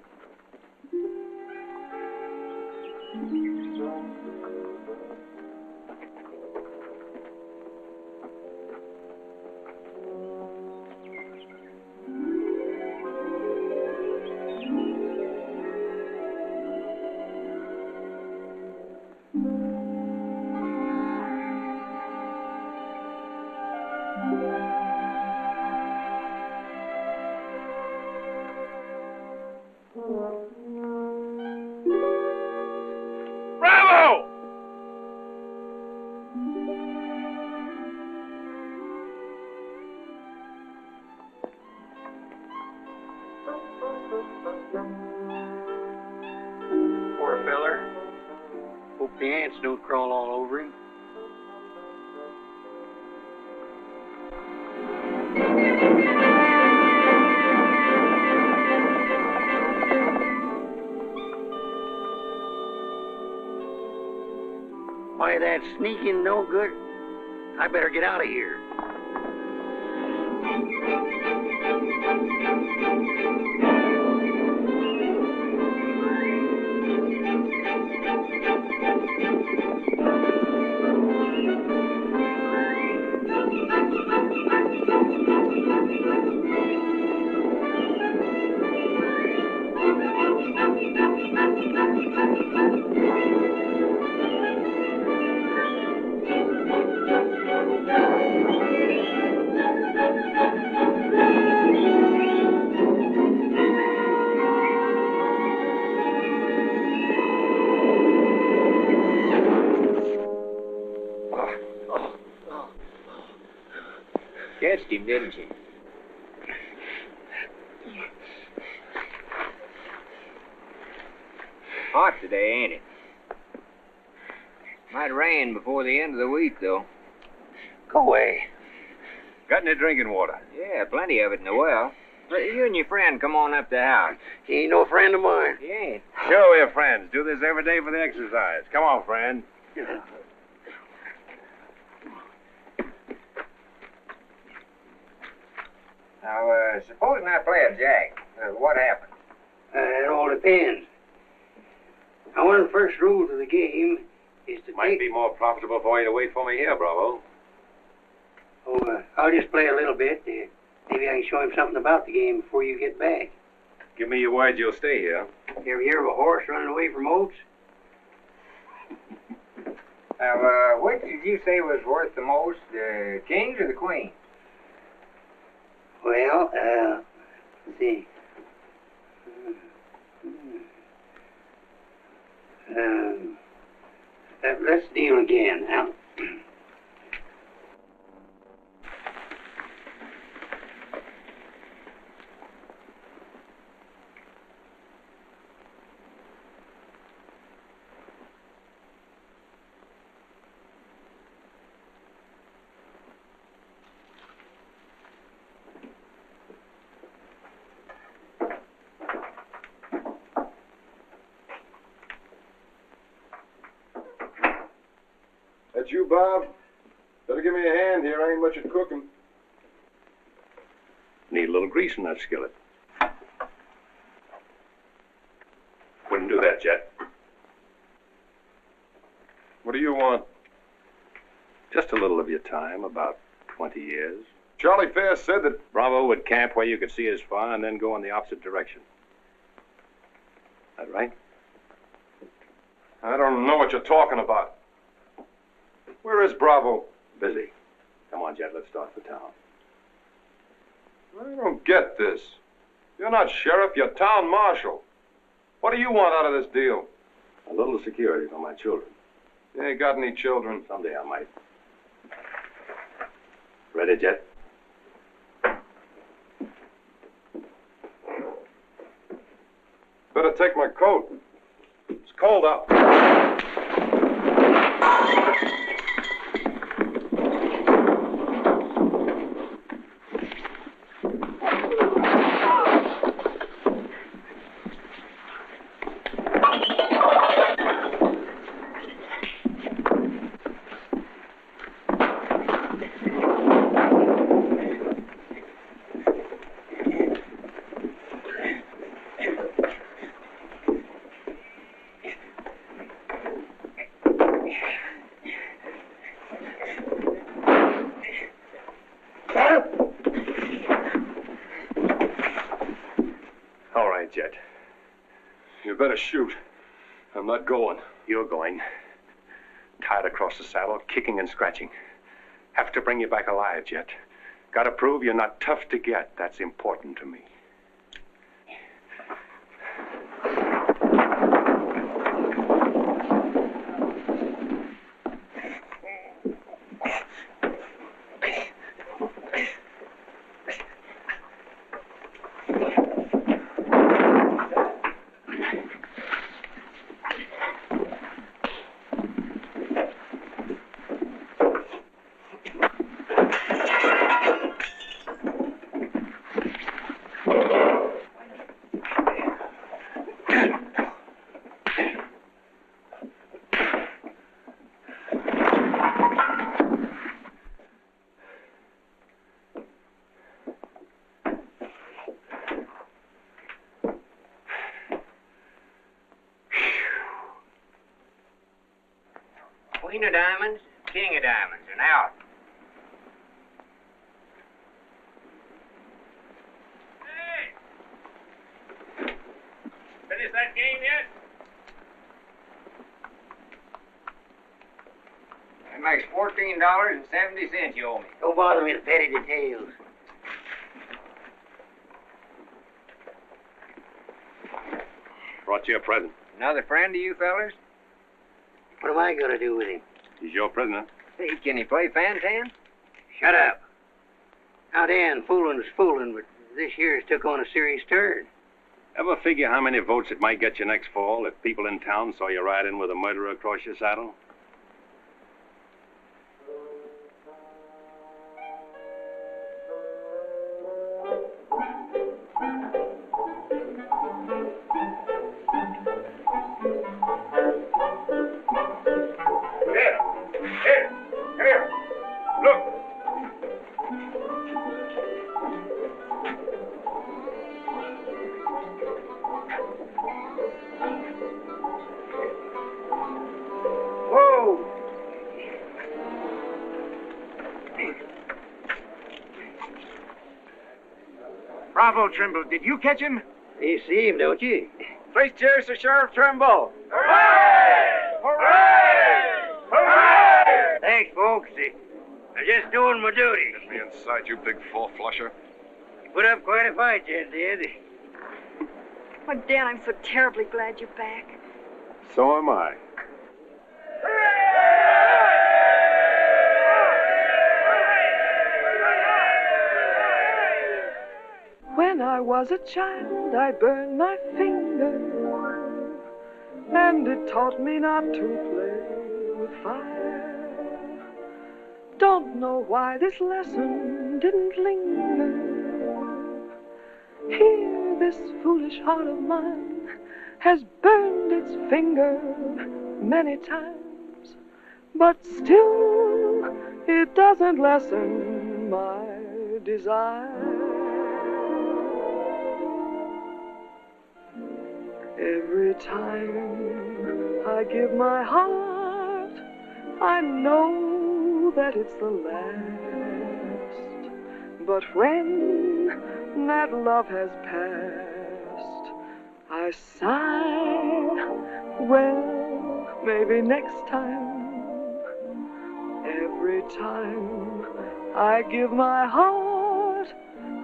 Speaker 3: Bravo!
Speaker 11: Poor feller. Hope the ants don't crawl all over him. Why, that sneaking no good. I better get out of here.
Speaker 19: Catched him, didn't you? Hot today, ain't it? Might rain before the end of the week, though.
Speaker 11: Go away.
Speaker 3: Got any drinking water?
Speaker 19: Yeah, plenty of it in the well. But you and your friend come on up to the house.
Speaker 11: He ain't no friend of mine.
Speaker 19: He ain't.
Speaker 3: Sure, we're friends. Do this every day for the exercise. Come on, friend.
Speaker 19: Now, supposing I play a jack, what happens?
Speaker 11: It all depends. Now, one of the first rules of the game is to
Speaker 3: Might be more profitable for you to wait for me here, Bravo.
Speaker 11: I'll just play a little bit. Maybe I can show him something about the game before you get back.
Speaker 3: Give me your word you'll stay here.
Speaker 11: You ever hear of a horse running away from oats?
Speaker 19: Now, which did you say was worth the most, the kings or the queens?
Speaker 11: Well, let's see. Let's deal again. Now,
Speaker 12: That you, Bob? Better give me a hand here. I ain't much at cooking.
Speaker 3: Need a little grease in that skillet. Wouldn't do that, Jet.
Speaker 12: What do you want?
Speaker 3: Just a little of your time, about 20 years.
Speaker 12: Charlie Fair said that
Speaker 3: Bravo would camp where you could see as far and then go in the opposite direction. That right?
Speaker 12: I don't know what you're talking about. Where is Bravo?
Speaker 3: Busy. Come on, Jet, let's start for town.
Speaker 12: I don't get this. You're not sheriff, you're town marshal. What do you want out of this deal?
Speaker 3: A little security for my children.
Speaker 12: You ain't got any children.
Speaker 3: Someday I might. Ready, Jet?
Speaker 12: better take my coat. It's cold out.
Speaker 3: Jet.
Speaker 12: You better shoot. I'm not going.
Speaker 3: You're going. Tied across the saddle, kicking and scratching. Have to bring you back alive, Jet. Gotta prove you're not tough to get. That's important to me.
Speaker 11: Queen of diamonds, king of diamonds, and out. Hey! Finish that game yet? That makes $14.70 you owe me.
Speaker 2: Don't bother me with petty details.
Speaker 3: Brought you a present.
Speaker 11: Another friend of you fellers?
Speaker 2: What am I going to do with him?
Speaker 3: He's your prisoner.
Speaker 11: Hey, can he play fan-tan?
Speaker 2: Shut up. Now, Dan, fooling's fooling, but this year's took on a serious turn.
Speaker 3: Ever figure how many votes it might get you next fall if people in town saw you ride in with a murderer across your saddle?
Speaker 9: Bravo, Trimble. Did you catch him?
Speaker 2: You see him, don't you?
Speaker 16: Please cheers to Sheriff Trimble.
Speaker 2: Hooray! Hooray! Hooray! Thanks, folks. I'm just doing my duty.
Speaker 12: Get me inside, you big four-flusher.
Speaker 2: You put up quite a fight, Jen did.
Speaker 6: Oh, Dan, I'm so terribly glad you're back.
Speaker 3: So am I.
Speaker 15: When I was a child, I burned my finger, and it taught me not to play with fire. Don't know why this lesson didn't linger. Here, this foolish heart of mine has burned its finger many times, but still it doesn't lessen my desire. Every time I give my heart, I know that it's the last. But when that love has passed, I sigh, well, maybe next time. Every time I give my heart,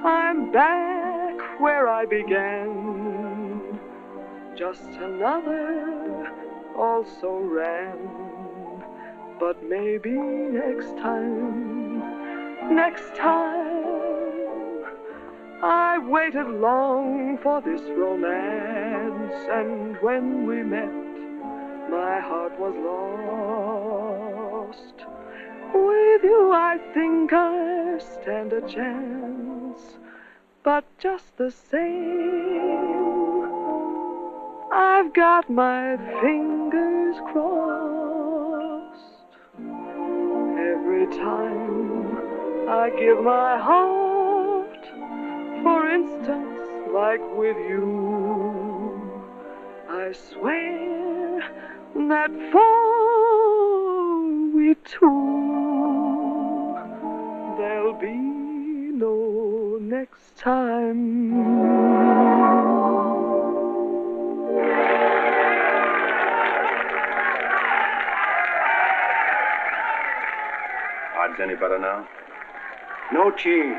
Speaker 15: I'm back where I began. Just another also ran, but maybe next time,
Speaker 5: I've waited long for this romance, and when we met, my heart was lost. With you I think I stand a chance, but just the same, I've got my fingers crossed. Every time I give my heart, for instance, like with you, I swear that for we two, there'll be no next time.
Speaker 3: Odds any better now?
Speaker 8: No change.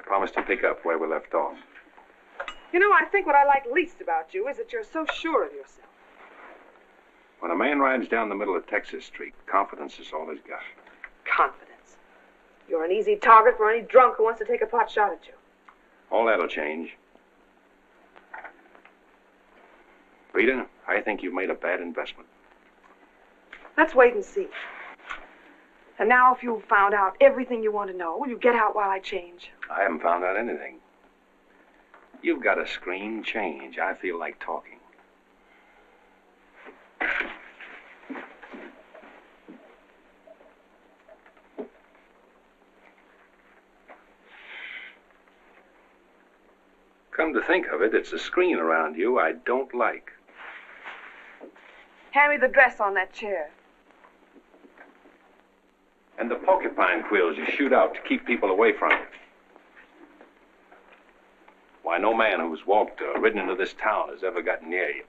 Speaker 3: Promise to pick up where we left off.
Speaker 6: You know, I think what I like least about you is that you're so sure of yourself.
Speaker 3: When a man rides down the middle of Texas Street, confidence is all he's got.
Speaker 6: Confidence. You're an easy target for any drunk who wants to take a pot shot at you.
Speaker 3: All that'll change. Rita, I think you've made a bad investment.
Speaker 6: Let's wait and see. And now if you've found out everything you want to know, will you get out while I change?
Speaker 3: I haven't found out anything. You've got a scream change. I feel like talking. Come to think of it, it's the screen around you I don't like.
Speaker 6: Hand me the dress on that chair.
Speaker 3: And the porcupine quills you shoot out to keep people away from you. Why, no man who's walked or ridden into this town has ever gotten near you.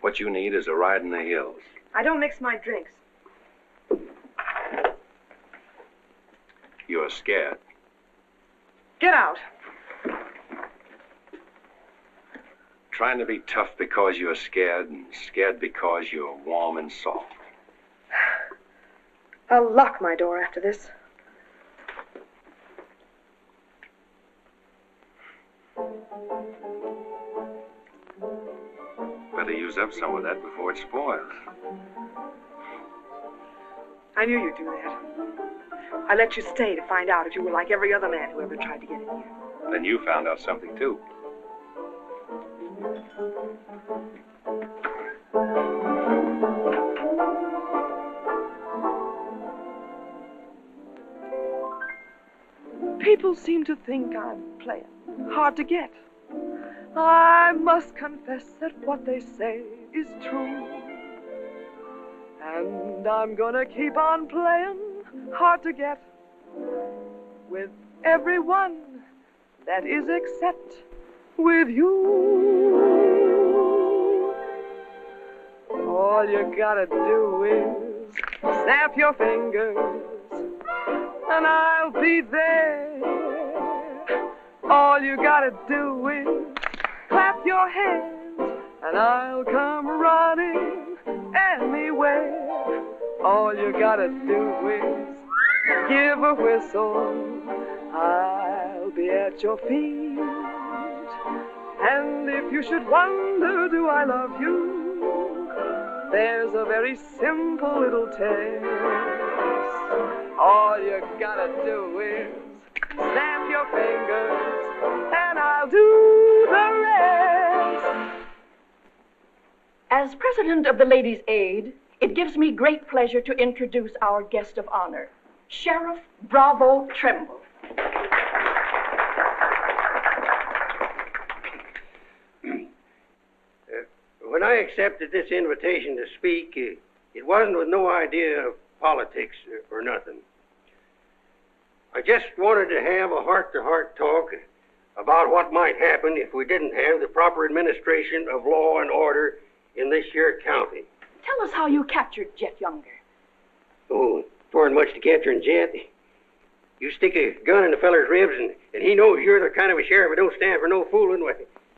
Speaker 3: What you need is a ride in the hills.
Speaker 6: I don't mix my drinks.
Speaker 3: You're scared.
Speaker 6: Get out.
Speaker 3: Trying to be tough because you're scared, and scared because you're warm and soft.
Speaker 6: I'll lock my door after this.
Speaker 3: Better use up some of that before it spoils.
Speaker 6: I knew you'd do that. I let you stay to find out if you were like every other man who ever tried to get in here.
Speaker 3: Then you found out something, too.
Speaker 6: People seem to think I'm playing hard to get. I must confess that what they say is true. And I'm gonna keep on playing hard to get with everyone that is except with you. All you gotta do is snap your fingers and I'll be there. All you gotta do is clap your hands and I'll come running anywhere. All you gotta do is give a whistle. I'll be at your feet. And if you should wonder, do I love you? There's a very simple little test. All you gotta do is snap your fingers and I'll do the rest.
Speaker 15: As president of the Ladies' Aid, it gives me great pleasure to introduce our guest of honor, Sheriff Bravo Trimble.
Speaker 8: When
Speaker 11: I accepted this invitation to speak, it wasn't with no idea of politics or nothing. I just wanted to have a heart-to-heart talk about what might happen if we didn't have the proper administration of law and order in this here county.
Speaker 15: Tell us how you captured Jet Younger.
Speaker 11: Oh, it weren't much to capturing Jet. You stick a gun in the feller's ribs and he knows you're the kind of a sheriff that don't stand for no fooling. Well,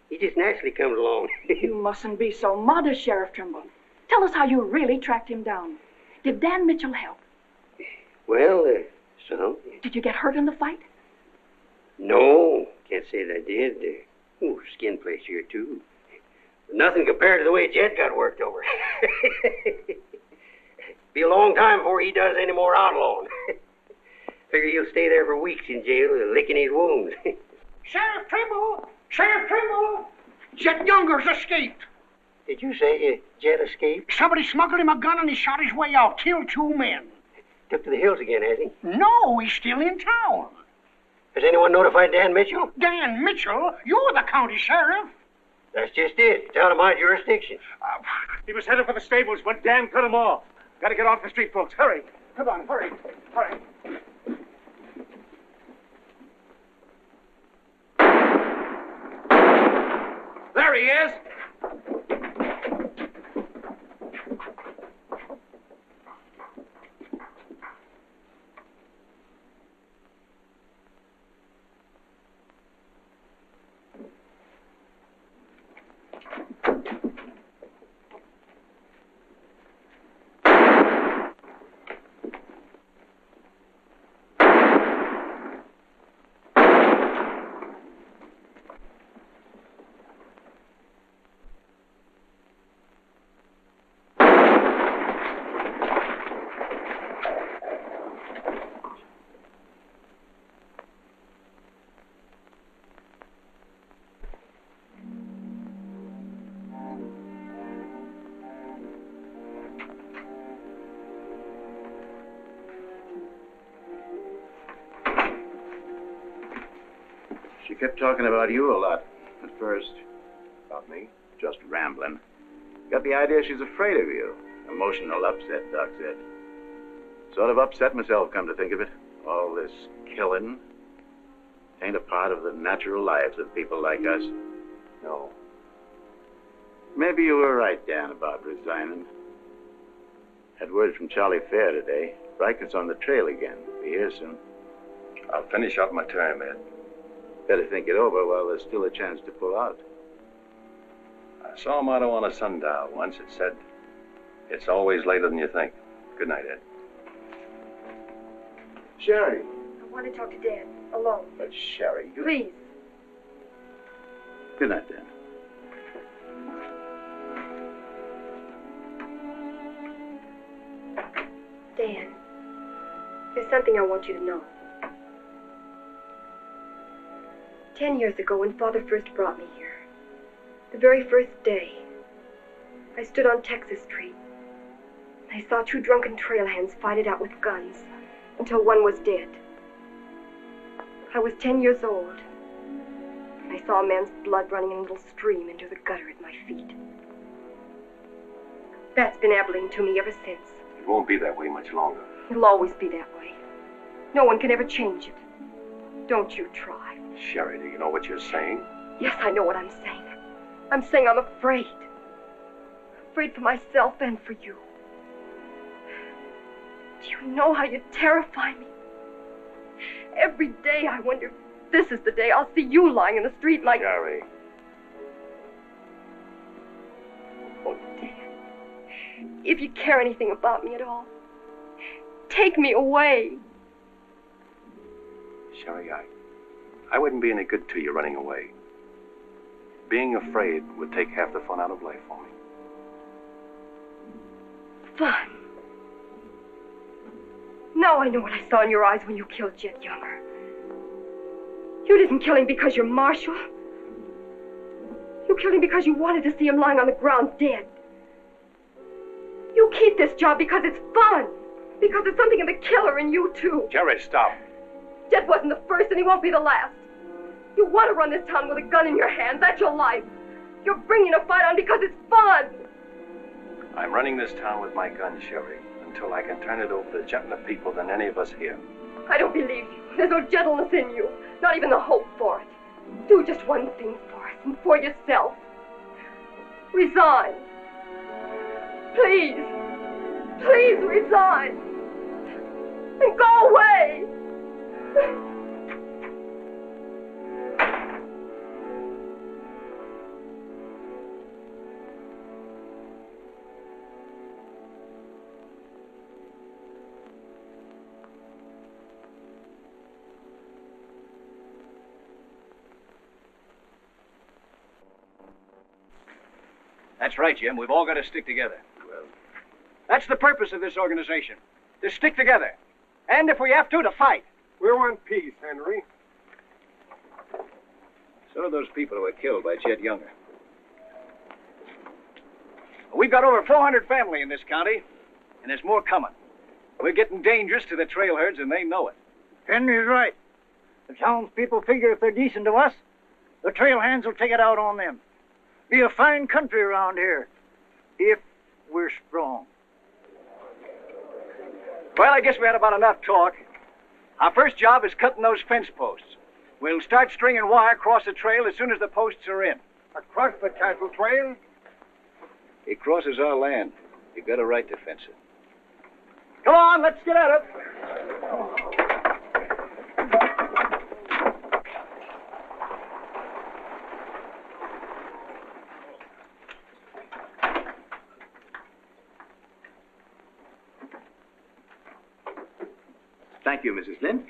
Speaker 11: he just naturally comes along.
Speaker 15: You mustn't be so modest, Sheriff Trimble. Tell us how you really tracked him down. Did Dan Mitchell help?
Speaker 11: Well, some.
Speaker 15: Did you get hurt in the fight?
Speaker 11: No, can't say that I did. Skin place here, too. But nothing compared to the way Jet got worked over. Be a long time before he does any more outlawing. Figure he'll stay there for weeks in jail, licking his wounds.
Speaker 20: Sheriff Trimble! Sheriff Trimble! Jet Younger's escaped.
Speaker 11: Did you say Jet escaped?
Speaker 20: Somebody smuggled him a gun and he shot his way out, killed 2 men.
Speaker 11: Took to the hills again, has he?
Speaker 20: No, he's still in town.
Speaker 11: Has anyone notified Dan Mitchell?
Speaker 20: Dan Mitchell? You're the county sheriff.
Speaker 11: That's just it. It's out of my jurisdiction.
Speaker 7: He was headed for the stables, but Dan cut him off. Gotta get off the street, folks. Hurry. Come on, hurry. Hurry. There he is.
Speaker 17: She kept talking about you a lot at first.
Speaker 3: About me?
Speaker 17: Just rambling. Got the idea she's afraid of you. Emotional upset, Doc said. Sort of upset myself, come to think of it. All this killing ain't a part of the natural lives of people like us.
Speaker 3: No.
Speaker 17: Maybe you were right, Dan, about resigning. Had word from Charlie Fair today. Brikett's on the trail again. Be here soon.
Speaker 3: I'll finish up my term, Ed.
Speaker 17: Better think it over while there's still a chance to pull out.
Speaker 3: I saw a motto on a sundial once. It said, "It's always later than you think." Good night, Ed.
Speaker 17: Sherry.
Speaker 10: I want to talk to Dad, alone.
Speaker 17: But Sherry, you...
Speaker 10: Please.
Speaker 17: Good night, Dan.
Speaker 10: Dan, there's something I want you to know. 10 years ago, when Father first brought me here, the very first day, I stood on Texas Street. I saw 2 drunken trail hands fight it out with guns until one was dead. I was 10 years old, and I saw a man's blood running in a little stream into the gutter at my feet. That's been Abilene to me ever since.
Speaker 3: It won't be that way much longer.
Speaker 10: It'll always be that way. No one can ever change it. Don't you try.
Speaker 3: Sherry, do you know what you're saying?
Speaker 10: Yes, I know what I'm saying. I'm saying I'm afraid. Afraid for myself and for you. Do you know how you terrify me? Every day I wonder if this is the day I'll see you lying in the street like...
Speaker 3: Sherry.
Speaker 10: Oh, Dan. If you care anything about me at all, take me away.
Speaker 3: Sherry, I wouldn't be any good to you running away. Being afraid would take half the fun out of life for me.
Speaker 10: Fun. Now I know what I saw in your eyes when you killed Jet Younger. You didn't kill him because you're Marshal. You killed him because you wanted to see him lying on the ground dead. You keep this job because it's fun. Because there's something in the killer in you, too.
Speaker 3: Jerry, stop.
Speaker 10: Jet wasn't the first, and he won't be the last. You want to run this town with a gun in your hand. That's your life. You're bringing a fight on because it's fun.
Speaker 3: I'm running this town with my gun, Sherry, until I can turn it over to gentler people than any of us here.
Speaker 10: I don't believe you. There's no gentleness in you. Not even the hope for it. Do just one thing for us and for yourself. Resign. Please. Please resign. And go away.
Speaker 16: That's right, Jim. We've all got to stick together. Well, that's the purpose of this organization. To stick together. And if we have to fight.
Speaker 12: We want peace, Henry.
Speaker 16: So do those people who were killed by Chet Younger. We've got over 400 family in this county, and there's more coming. We're getting dangerous to the trail herds, and they know it.
Speaker 2: Henry's right. The townspeople figure if they're decent to us, the trail hands will take it out on them. Be a fine country around here, if we're strong.
Speaker 16: Well, I guess we had about enough talk. Our first job is cutting those fence posts. We'll start stringing wire across the trail as soon as the posts are in.
Speaker 12: Across the cattle trail?
Speaker 16: It crosses our land. You've got a right to fence it. Come on, let's get at it.
Speaker 17: Thank you, Mrs. Flynn.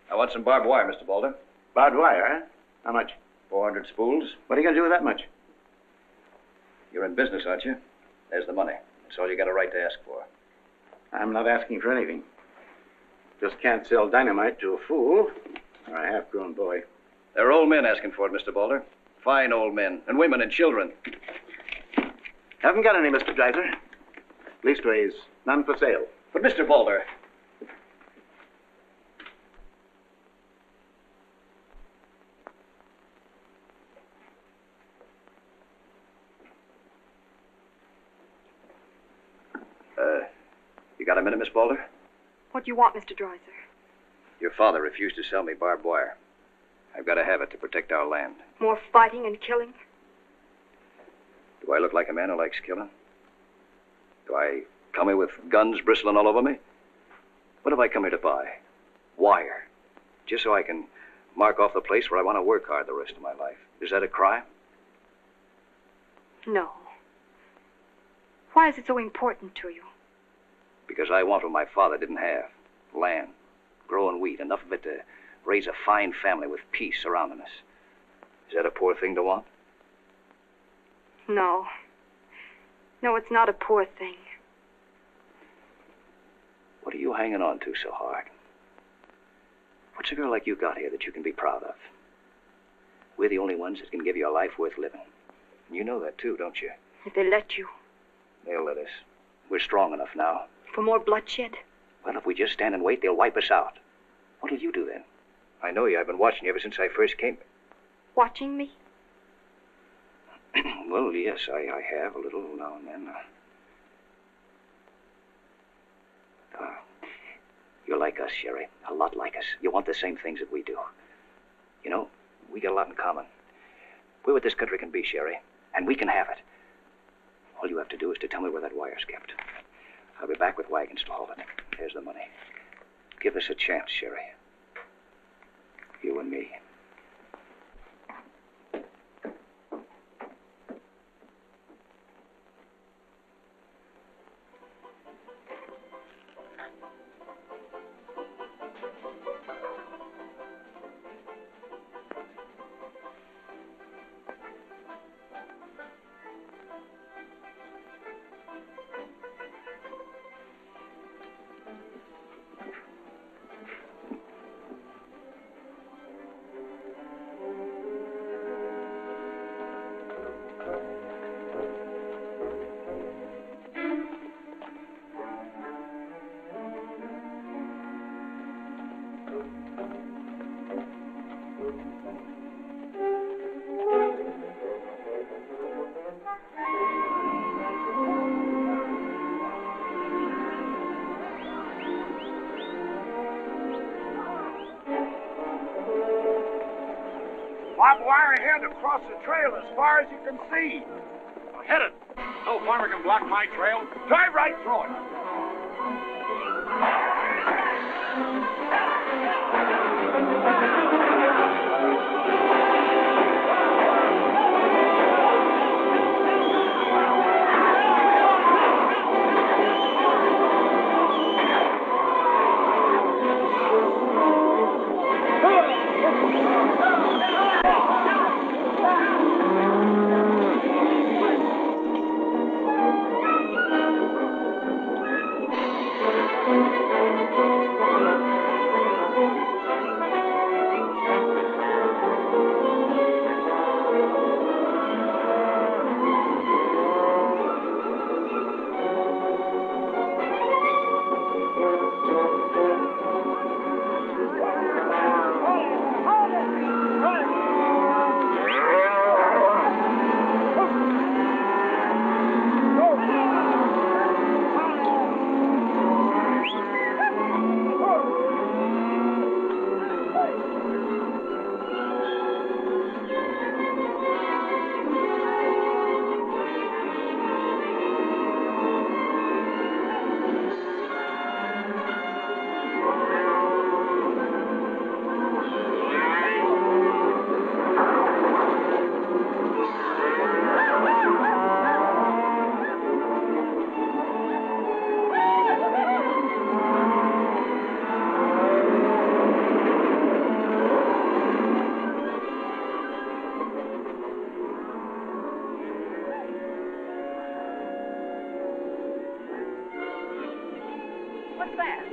Speaker 16: I want some barbed wire, Mr. Balder.
Speaker 17: Barbed wire, huh? How much?
Speaker 16: 400 spools.
Speaker 17: What are you going to do with that much?
Speaker 16: You're in business, aren't you? There's the money. That's all you got a right to ask for.
Speaker 17: I'm not asking for anything. Just can't sell dynamite to a fool or a half-grown boy.
Speaker 16: There are old men asking for it, Mr. Balder. Fine old men, and women and children.
Speaker 17: Haven't got any, Mr. Dreiser. Leastways, none for sale.
Speaker 16: But, Mr. Balder... You got a minute, Miss Balder?
Speaker 10: What do you want, Mr. Dreiser?
Speaker 16: Your father refused to sell me barbed wire. I've got to have it to protect our land.
Speaker 10: More fighting and killing?
Speaker 16: Do I look like a man who likes killing? Do I come here with guns bristling all over me? What have I come here to buy? Wire. Just so I can mark off the place where I want to work hard the rest of my life. Is that a crime?
Speaker 10: No. Why is it so important to you?
Speaker 16: Because I want what my father didn't have. Land. Growing wheat. Enough of it to raise a fine family with peace surrounding us. Is that a poor thing to want?
Speaker 10: No. No, it's not a poor thing.
Speaker 16: What are you hanging on to so hard? What's a girl like you got here that you can be proud of? We're the only ones that can give you a life worth living. And you know that too, don't you?
Speaker 10: If they let you.
Speaker 16: They'll let us. We're strong enough now.
Speaker 10: For more bloodshed?
Speaker 16: Well, if we just stand and wait, they'll wipe us out. What'll you do then? I know you. I've been watching you ever since I first came.
Speaker 10: Watching me?
Speaker 16: Well, yes, I have a little now and then. You're like us, Sherry. A lot like us. You want the same things that we do. You know, we got a lot in common. We're what this country can be, Sherry, and we can have it. All you have to do is to tell me where that wire's kept. I'll be back with wagons to haul it. Here's the money. Give us a chance, Sherry. You and me.
Speaker 20: Barbed wire ahead across the trail as far as you can see.
Speaker 7: Hit it. No farmer can block my trail.
Speaker 20: Drive right through it.
Speaker 15: What's that?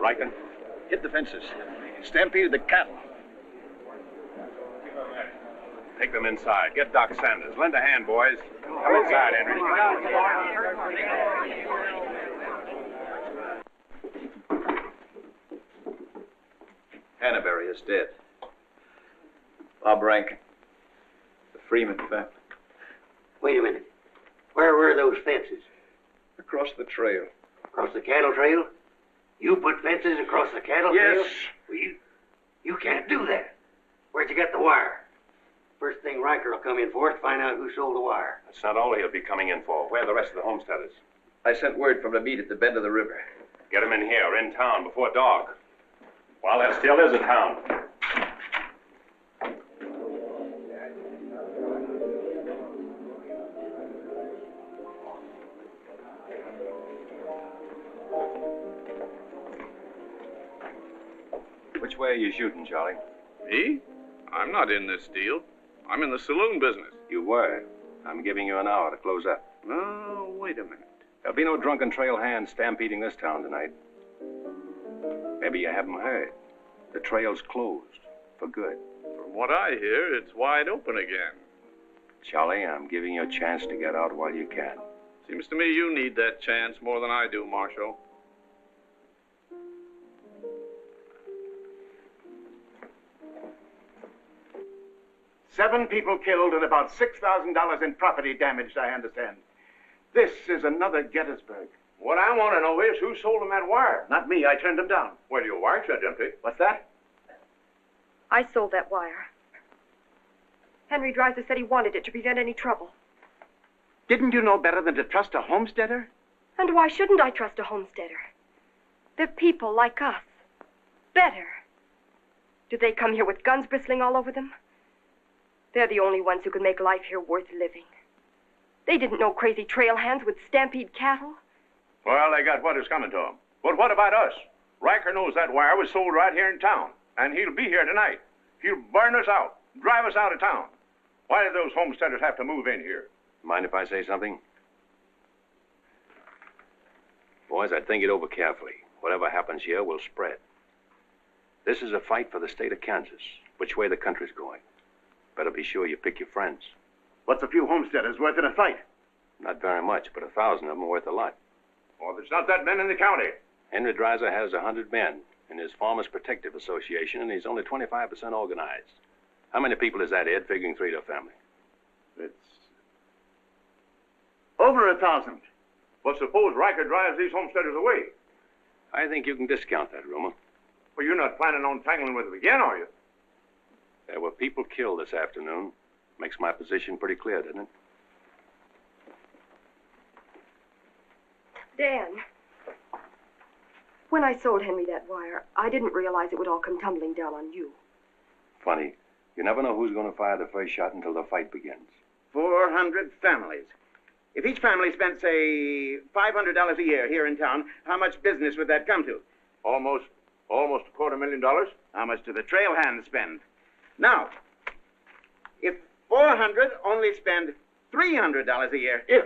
Speaker 3: Riken?
Speaker 16: Hit the fences. Stampeded the cattle.
Speaker 3: Take them inside. Get Doc Sanders. Lend a hand, boys. Come inside, Henry.
Speaker 16: Hannaberry is dead. Bob Rankin. The Freeman family.
Speaker 11: Wait a minute. Where were those fences?
Speaker 16: Across the trail.
Speaker 11: Across the cattle trail? You put fences across the cattle trail?
Speaker 16: Yes.
Speaker 11: Well, you can't do that. Where'd you get the wire? First thing Riker will come in for is to find out who sold the wire.
Speaker 3: That's not all he'll be coming in for. Where are the rest of the homesteaders?
Speaker 16: I sent word from the meet at the bend of the river.
Speaker 3: Get them in here, in town, before dark. While there still is a town. Which way are you shooting, Charlie?
Speaker 21: Me? I'm not in this deal. I'm in the saloon business.
Speaker 3: You were. I'm giving you an hour to close up.
Speaker 21: Oh, wait a minute.
Speaker 3: There'll be no drunken trail hands stampeding this town tonight. Maybe you haven't heard. The trail's closed. For good.
Speaker 21: From what I hear, it's wide open again.
Speaker 3: Charlie, I'm giving you a chance to get out while you can.
Speaker 21: Seems to me you need that chance more than I do, Marshal.
Speaker 9: Seven people killed and about $6,000 in property damaged, I understand. This is another Gettysburg.
Speaker 7: What I want to know is who sold him that wire?
Speaker 9: Not me, I turned them down.
Speaker 7: Well, your wire shut empty.
Speaker 9: What's that?
Speaker 10: I sold that wire. Henry Dreiser said he wanted it to prevent any trouble.
Speaker 9: Didn't you know better than to trust a homesteader?
Speaker 10: And why shouldn't I trust a homesteader? They're people like us. Better. Do they come here with guns bristling all over them? They're the only ones who can make life here worth living. They didn't know crazy trail hands would stampede cattle.
Speaker 17: Well, they got what is coming to them. But what about us? Riker knows that wire was sold right here in town, and he'll be here tonight. He'll burn us out, drive us out of town. Why do those homesteaders have to move in here?
Speaker 3: Mind if I say something? Boys, I'd think it over carefully. Whatever happens here will spread. This is a fight for the state of Kansas, which way the country's going. Better be sure you pick your friends.
Speaker 17: What's a few homesteaders worth in a fight?
Speaker 3: Not very much, but 1,000 of them are worth a lot.
Speaker 17: Well, there's not that many in the county.
Speaker 3: Henry Dreiser has 100 men in his Farmers Protective Association, and he's only 25% organized. How many people is that, Ed, figuring 3 to a family?
Speaker 17: It's over 1,000. But suppose Riker drives these homesteaders away.
Speaker 3: I think you can discount that rumor.
Speaker 17: Well, you're not planning on tangling with them again, are you?
Speaker 3: There were people killed this afternoon. Makes my position pretty clear, doesn't it?
Speaker 10: Dan, when I sold Henry that wire, I didn't realize it would all come tumbling down on you.
Speaker 3: Funny. You never know who's going to fire the first shot until the fight begins.
Speaker 9: 400 families. If each family spent, say, $500 a year here in town, how much business would that come to?
Speaker 17: Almost $250,000.
Speaker 9: How much do the trail hands spend? Now, if 400 only spend $300 a year.
Speaker 17: If.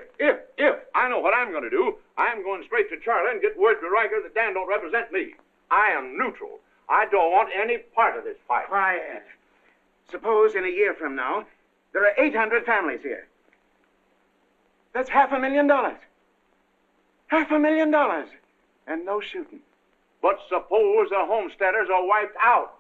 Speaker 17: I know what I'm going to do. I'm going straight to Charlie and get word to Riker that Dan don't represent me. I am neutral. I don't want any part of this fight.
Speaker 9: Quiet. Suppose in a year from now, there are 800 families here. That's $500,000. $500,000. And no shooting.
Speaker 17: But suppose the homesteaders are wiped out.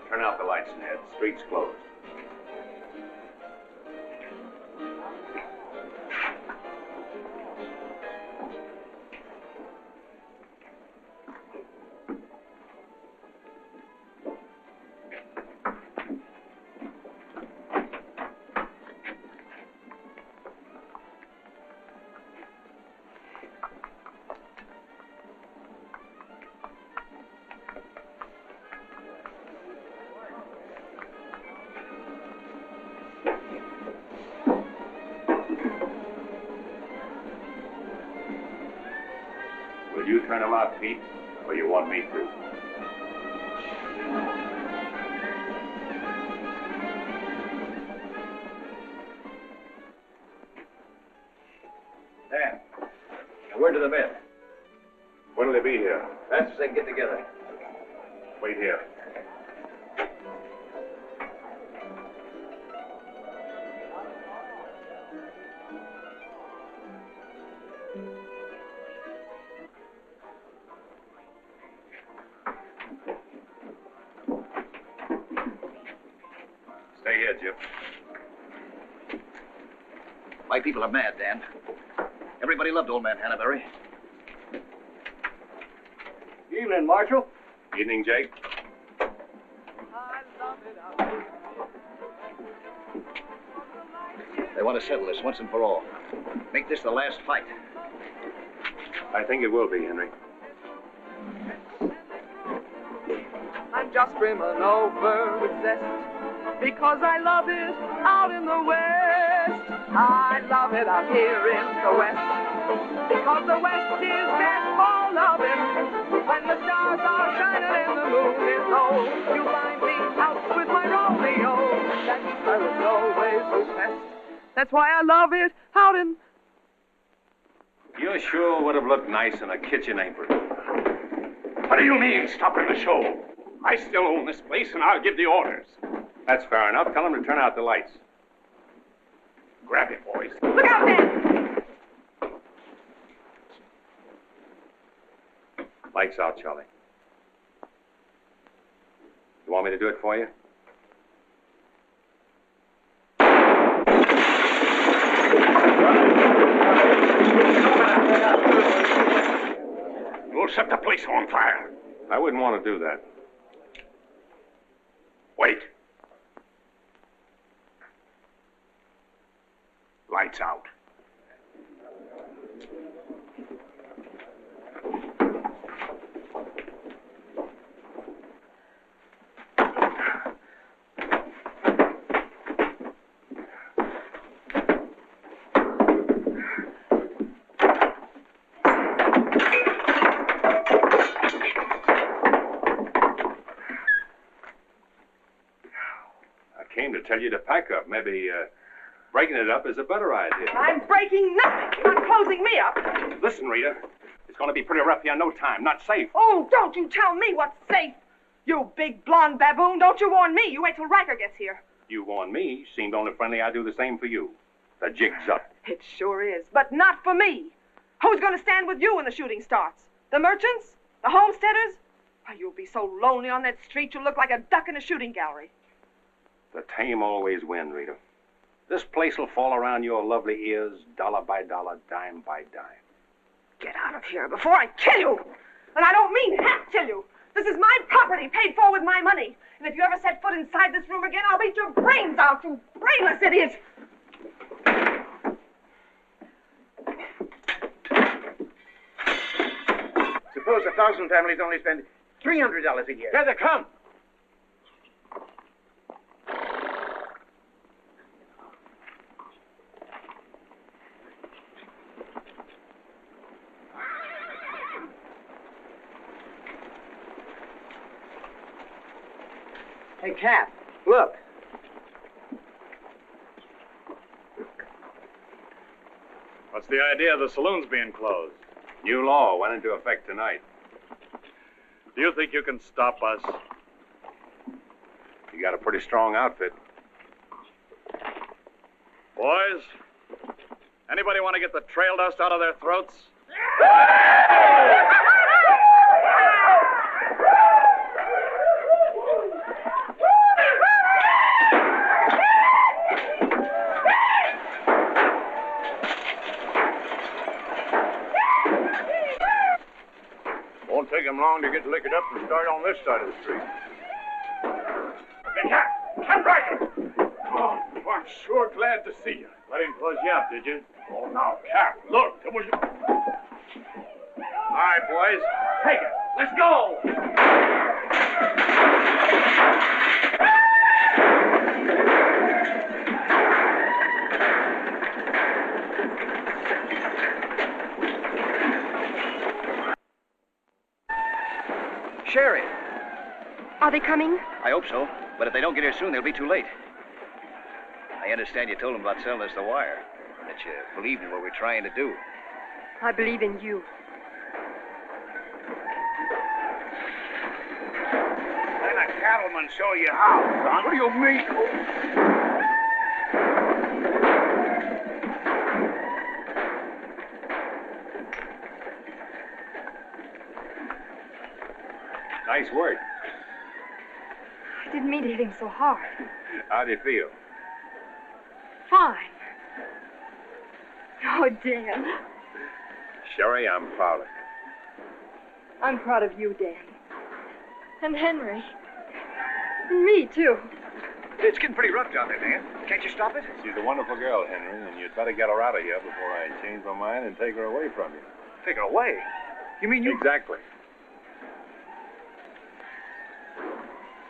Speaker 3: Turn out the lights, Ned. Street's closed. Will you turn them out, Pete, or you want me to?
Speaker 16: Dan, a word to the men.
Speaker 3: When'll they be here?
Speaker 16: That's as they get together.
Speaker 3: Wait here. Stay here, Jip.
Speaker 16: My people are mad, Dan. Everybody loved old man Hannaberry.
Speaker 2: Evening, Marshal.
Speaker 3: Evening, Jake.
Speaker 16: They want to settle this once and for all. Make this the last fight.
Speaker 3: I think it will be, Henry.
Speaker 6: I'm just brimming over with zest because I love it out in the West. I love it out here in the West because the West is meant for loving. When the stars are shining and the moon is low, you find me out with my Romeo. That's where it's always so best. That's why I love it out in...
Speaker 3: You sure would have looked nice in a kitchen apron.
Speaker 17: What do you mean, stopping the show? I still own this place, and I'll give the orders.
Speaker 3: That's fair enough. Tell them to turn out the lights.
Speaker 17: Grab it, boys.
Speaker 6: Look out, Dan!
Speaker 3: Lights out, Charlie. You want me to do it for you?
Speaker 20: You'll set the place on fire.
Speaker 3: I wouldn't want to do that.
Speaker 20: Wait. Lights out.
Speaker 3: Tell you to pack up. Maybe breaking it up is a better idea.
Speaker 5: I'm breaking nothing. You're not closing me up.
Speaker 3: Listen, Rita, it's going to be pretty rough here in no time. Not safe.
Speaker 5: Oh, don't you tell me what's safe. You big blonde baboon, don't you warn me. You wait till Riker gets here.
Speaker 3: You warn me. Seemed only friendly. I do the same for you. The jig's up.
Speaker 5: It sure is, but not for me. Who's going to stand with you when the shooting starts? The merchants? The homesteaders? Oh, you'll be so lonely on that street you'll look like a duck in a shooting gallery.
Speaker 3: The tame always win, Rita. This place will fall around your lovely ears, dollar by dollar, dime by dime.
Speaker 5: Get out of here before I kill you! And I don't mean half kill you. This is my property, paid for with my money. And if you ever set foot inside this room again, I'll beat your brains out, you brainless idiot!
Speaker 9: Suppose 1,000 families only spend $300 a year.
Speaker 20: Here they come.
Speaker 16: Hey, Cap, look.
Speaker 7: What's the idea of the saloons being closed?
Speaker 3: New law went into effect tonight.
Speaker 7: Do you think you can stop us?
Speaker 3: You got a pretty strong outfit.
Speaker 7: Boys, anybody want to get the trail dust out of their throats?
Speaker 20: Won't take him long to get liquored up and start on this side of the street. Hey, Cap Riker! Oh, I'm sure glad to see you.
Speaker 7: Let him close you up, did you?
Speaker 20: Oh, now, Cap, look, it was...
Speaker 7: All right, boys,
Speaker 20: Take it. Let's go!
Speaker 16: Sherry.
Speaker 10: Are they coming?
Speaker 16: I hope so, but if they don't get here soon, they'll be too late. I understand you told them about selling us the wire, that you believed in what we're trying to do.
Speaker 10: I believe in you.
Speaker 20: Let a cattleman show you how, son. What do you mean?
Speaker 3: Nice work.
Speaker 10: I didn't mean to hit him so hard.
Speaker 3: How do you feel?
Speaker 10: Fine. Oh, Dan.
Speaker 3: Sherry, I'm proud of you.
Speaker 10: I'm proud of you, Dan. And Henry. And me, too.
Speaker 16: It's getting pretty rough down there, Dan. Can't you stop it?
Speaker 3: She's a wonderful girl, Henry, and you'd better get her out of here before I change my mind and take her away from you.
Speaker 16: Take her away? You mean you...
Speaker 3: Exactly.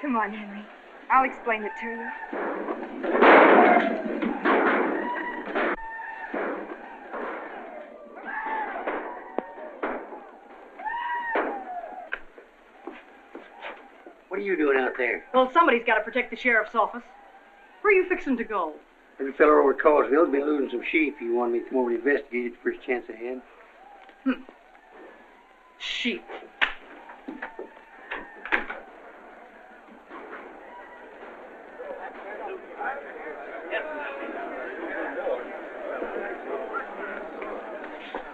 Speaker 10: Come on, Henry. I'll explain it to you.
Speaker 11: What are you doing out there?
Speaker 18: Well, somebody's got to protect the sheriff's office. Where are you fixing to go?
Speaker 11: Every fellow over at Callsville's been losing some sheep. He wanted me to come over and investigate it the first chance I had.
Speaker 18: Sheep.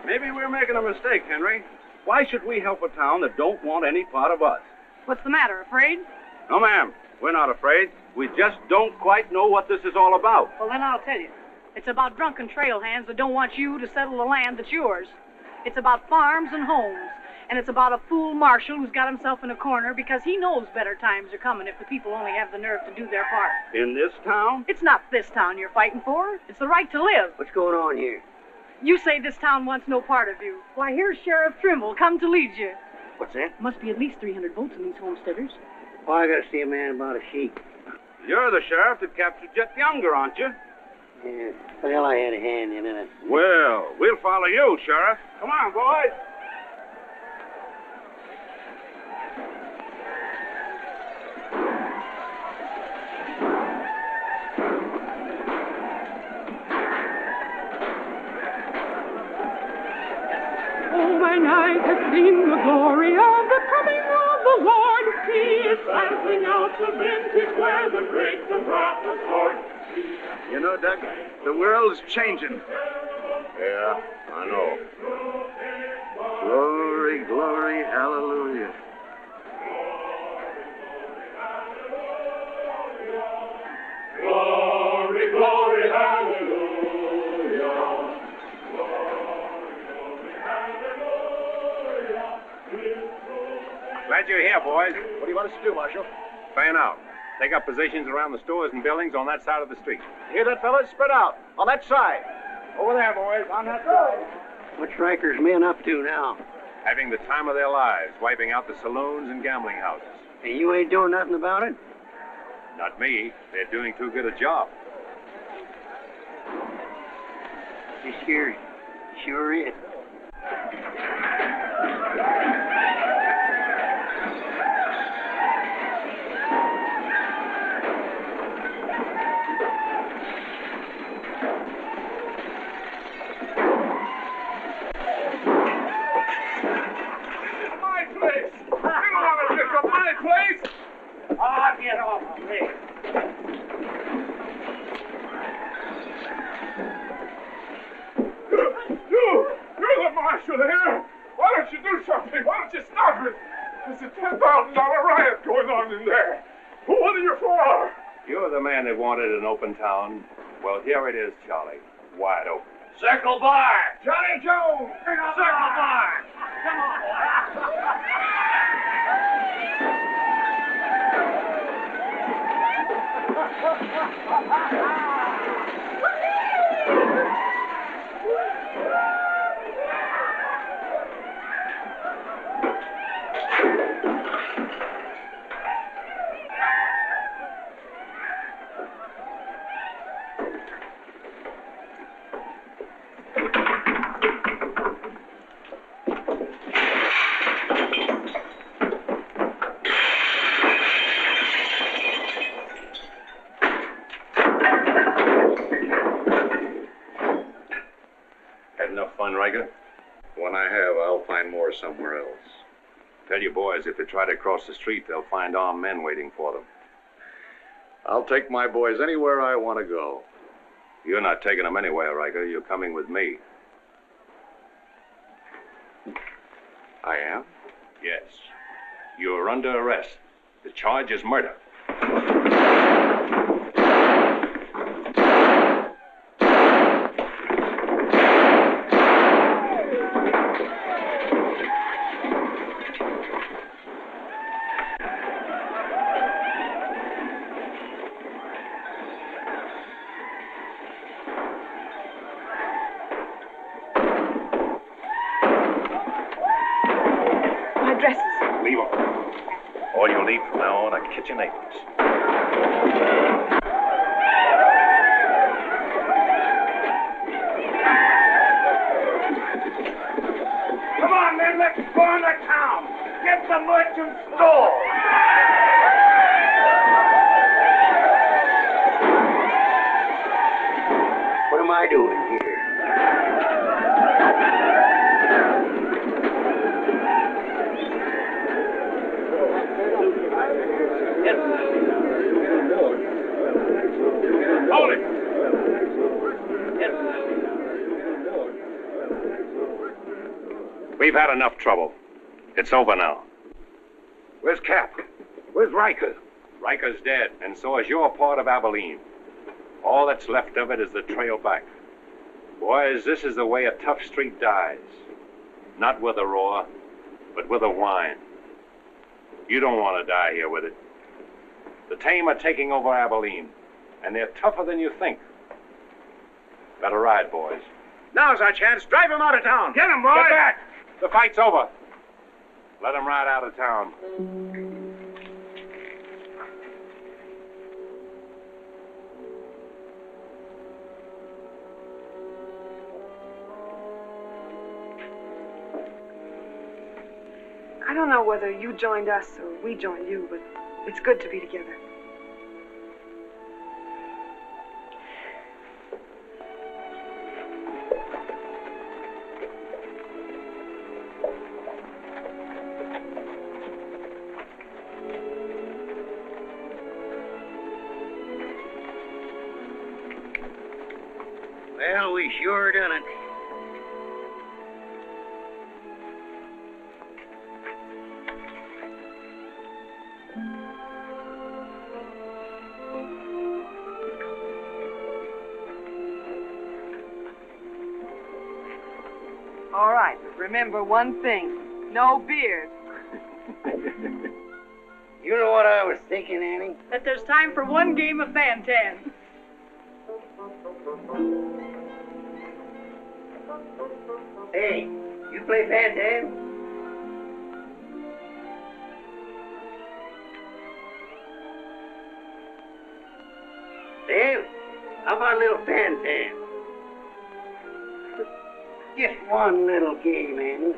Speaker 7: Maybe we're making a mistake, Henry.
Speaker 8: Why should we help a town that don't want any part of us?
Speaker 18: What's the matter, afraid?
Speaker 8: No, ma'am. We're not afraid. We just don't quite know what this is all about.
Speaker 18: Well, then I'll tell you. It's about drunken trail hands that don't want you to settle the land that's yours. It's about farms and homes. And it's about a fool marshal who's got himself in a corner because he knows better times are coming if the people only have the nerve to do their part.
Speaker 8: In this town?
Speaker 18: It's not this town you're fighting for. It's the right to live.
Speaker 11: What's going on here?
Speaker 18: You say this town wants no part of you. Why, here's Sheriff Trimble come to lead you.
Speaker 11: What's that?
Speaker 18: Must be at least 300 votes in these homesteaders.
Speaker 11: Oh, I gotta see a man about a sheep.
Speaker 8: You're the sheriff that captured Jet Younger, aren't you?
Speaker 11: Yeah. Well, I had a hand in it.
Speaker 8: Well, we'll follow you, Sheriff. Come on, boys.
Speaker 6: Oh, my eye has seen the glory of the coming of the Lord. He is passing out the vintage where the great and ruthless Lord.
Speaker 17: You know, Doug, the world's changing. Yeah, I know. Glory, glory, hallelujah.
Speaker 4: Glory, glory, hallelujah.
Speaker 3: Glad you're here, boys. What do you want us to do, Marshal? Fan out. Take up positions around the stores and buildings on that side of the street.
Speaker 16: You hear that, fellas? Spread out. On that side. Over there, boys. On that side.
Speaker 11: What's Riker's men up to now?
Speaker 3: Having the time of their lives, wiping out the saloons and gambling houses.
Speaker 11: And you ain't doing nothing about it?
Speaker 3: Not me. They're doing too good a job.
Speaker 11: This here sure is.
Speaker 4: Get off of me. You're the marshal here. Why don't you do something? Why don't you stop it? There's a $10,000 riot going on in there. What are you for?
Speaker 3: You're the man that wanted an open town. Well, here it is, Charlie. Wide open.
Speaker 4: Circle Bar. Johnny Jones. Circle Bar. Come on, boy.
Speaker 3: Riker?
Speaker 7: When I have, I'll find more somewhere else.
Speaker 3: Tell your boys if they try to cross the street, they'll find armed men waiting for them.
Speaker 7: I'll take my boys anywhere I want to go.
Speaker 3: You're not taking them anywhere, Riker. You're coming with me.
Speaker 7: I am?
Speaker 3: Yes. You're under arrest. The charge is murder. Leave them. All you'll need from now on are kitchen aprons.
Speaker 4: Come on, men, let's burn the town. Get the merchant store.
Speaker 11: What am I doing here?
Speaker 4: Hold it.
Speaker 9: We
Speaker 3: We've had enough trouble. It's over now.
Speaker 20: Where's Cap? Where's Riker?
Speaker 3: Riker's dead, and so is your part of Abilene. All that's left of it is the trail back. Boys, this is the way a tough street dies. Not with a roar, but with a whine. You don't want to die here with it. The tame are taking over Abilene, and they're tougher than you think. Better ride, boys.
Speaker 7: Now's our chance. Drive him out of town.
Speaker 20: Get him, boys!
Speaker 3: Get back! The fight's over. Let him ride out of town.
Speaker 6: I don't know whether you joined us or we joined you, but it's good to be together.
Speaker 11: Well, we sure done it.
Speaker 5: All right, but remember one thing. No beard.
Speaker 11: You know what I was thinking, Annie?
Speaker 18: That there's time for one game of Fan-Tan.
Speaker 11: Hey, you play Fan-Tan? Sam, how about a little Fan-Tan? Just one little game, Annie.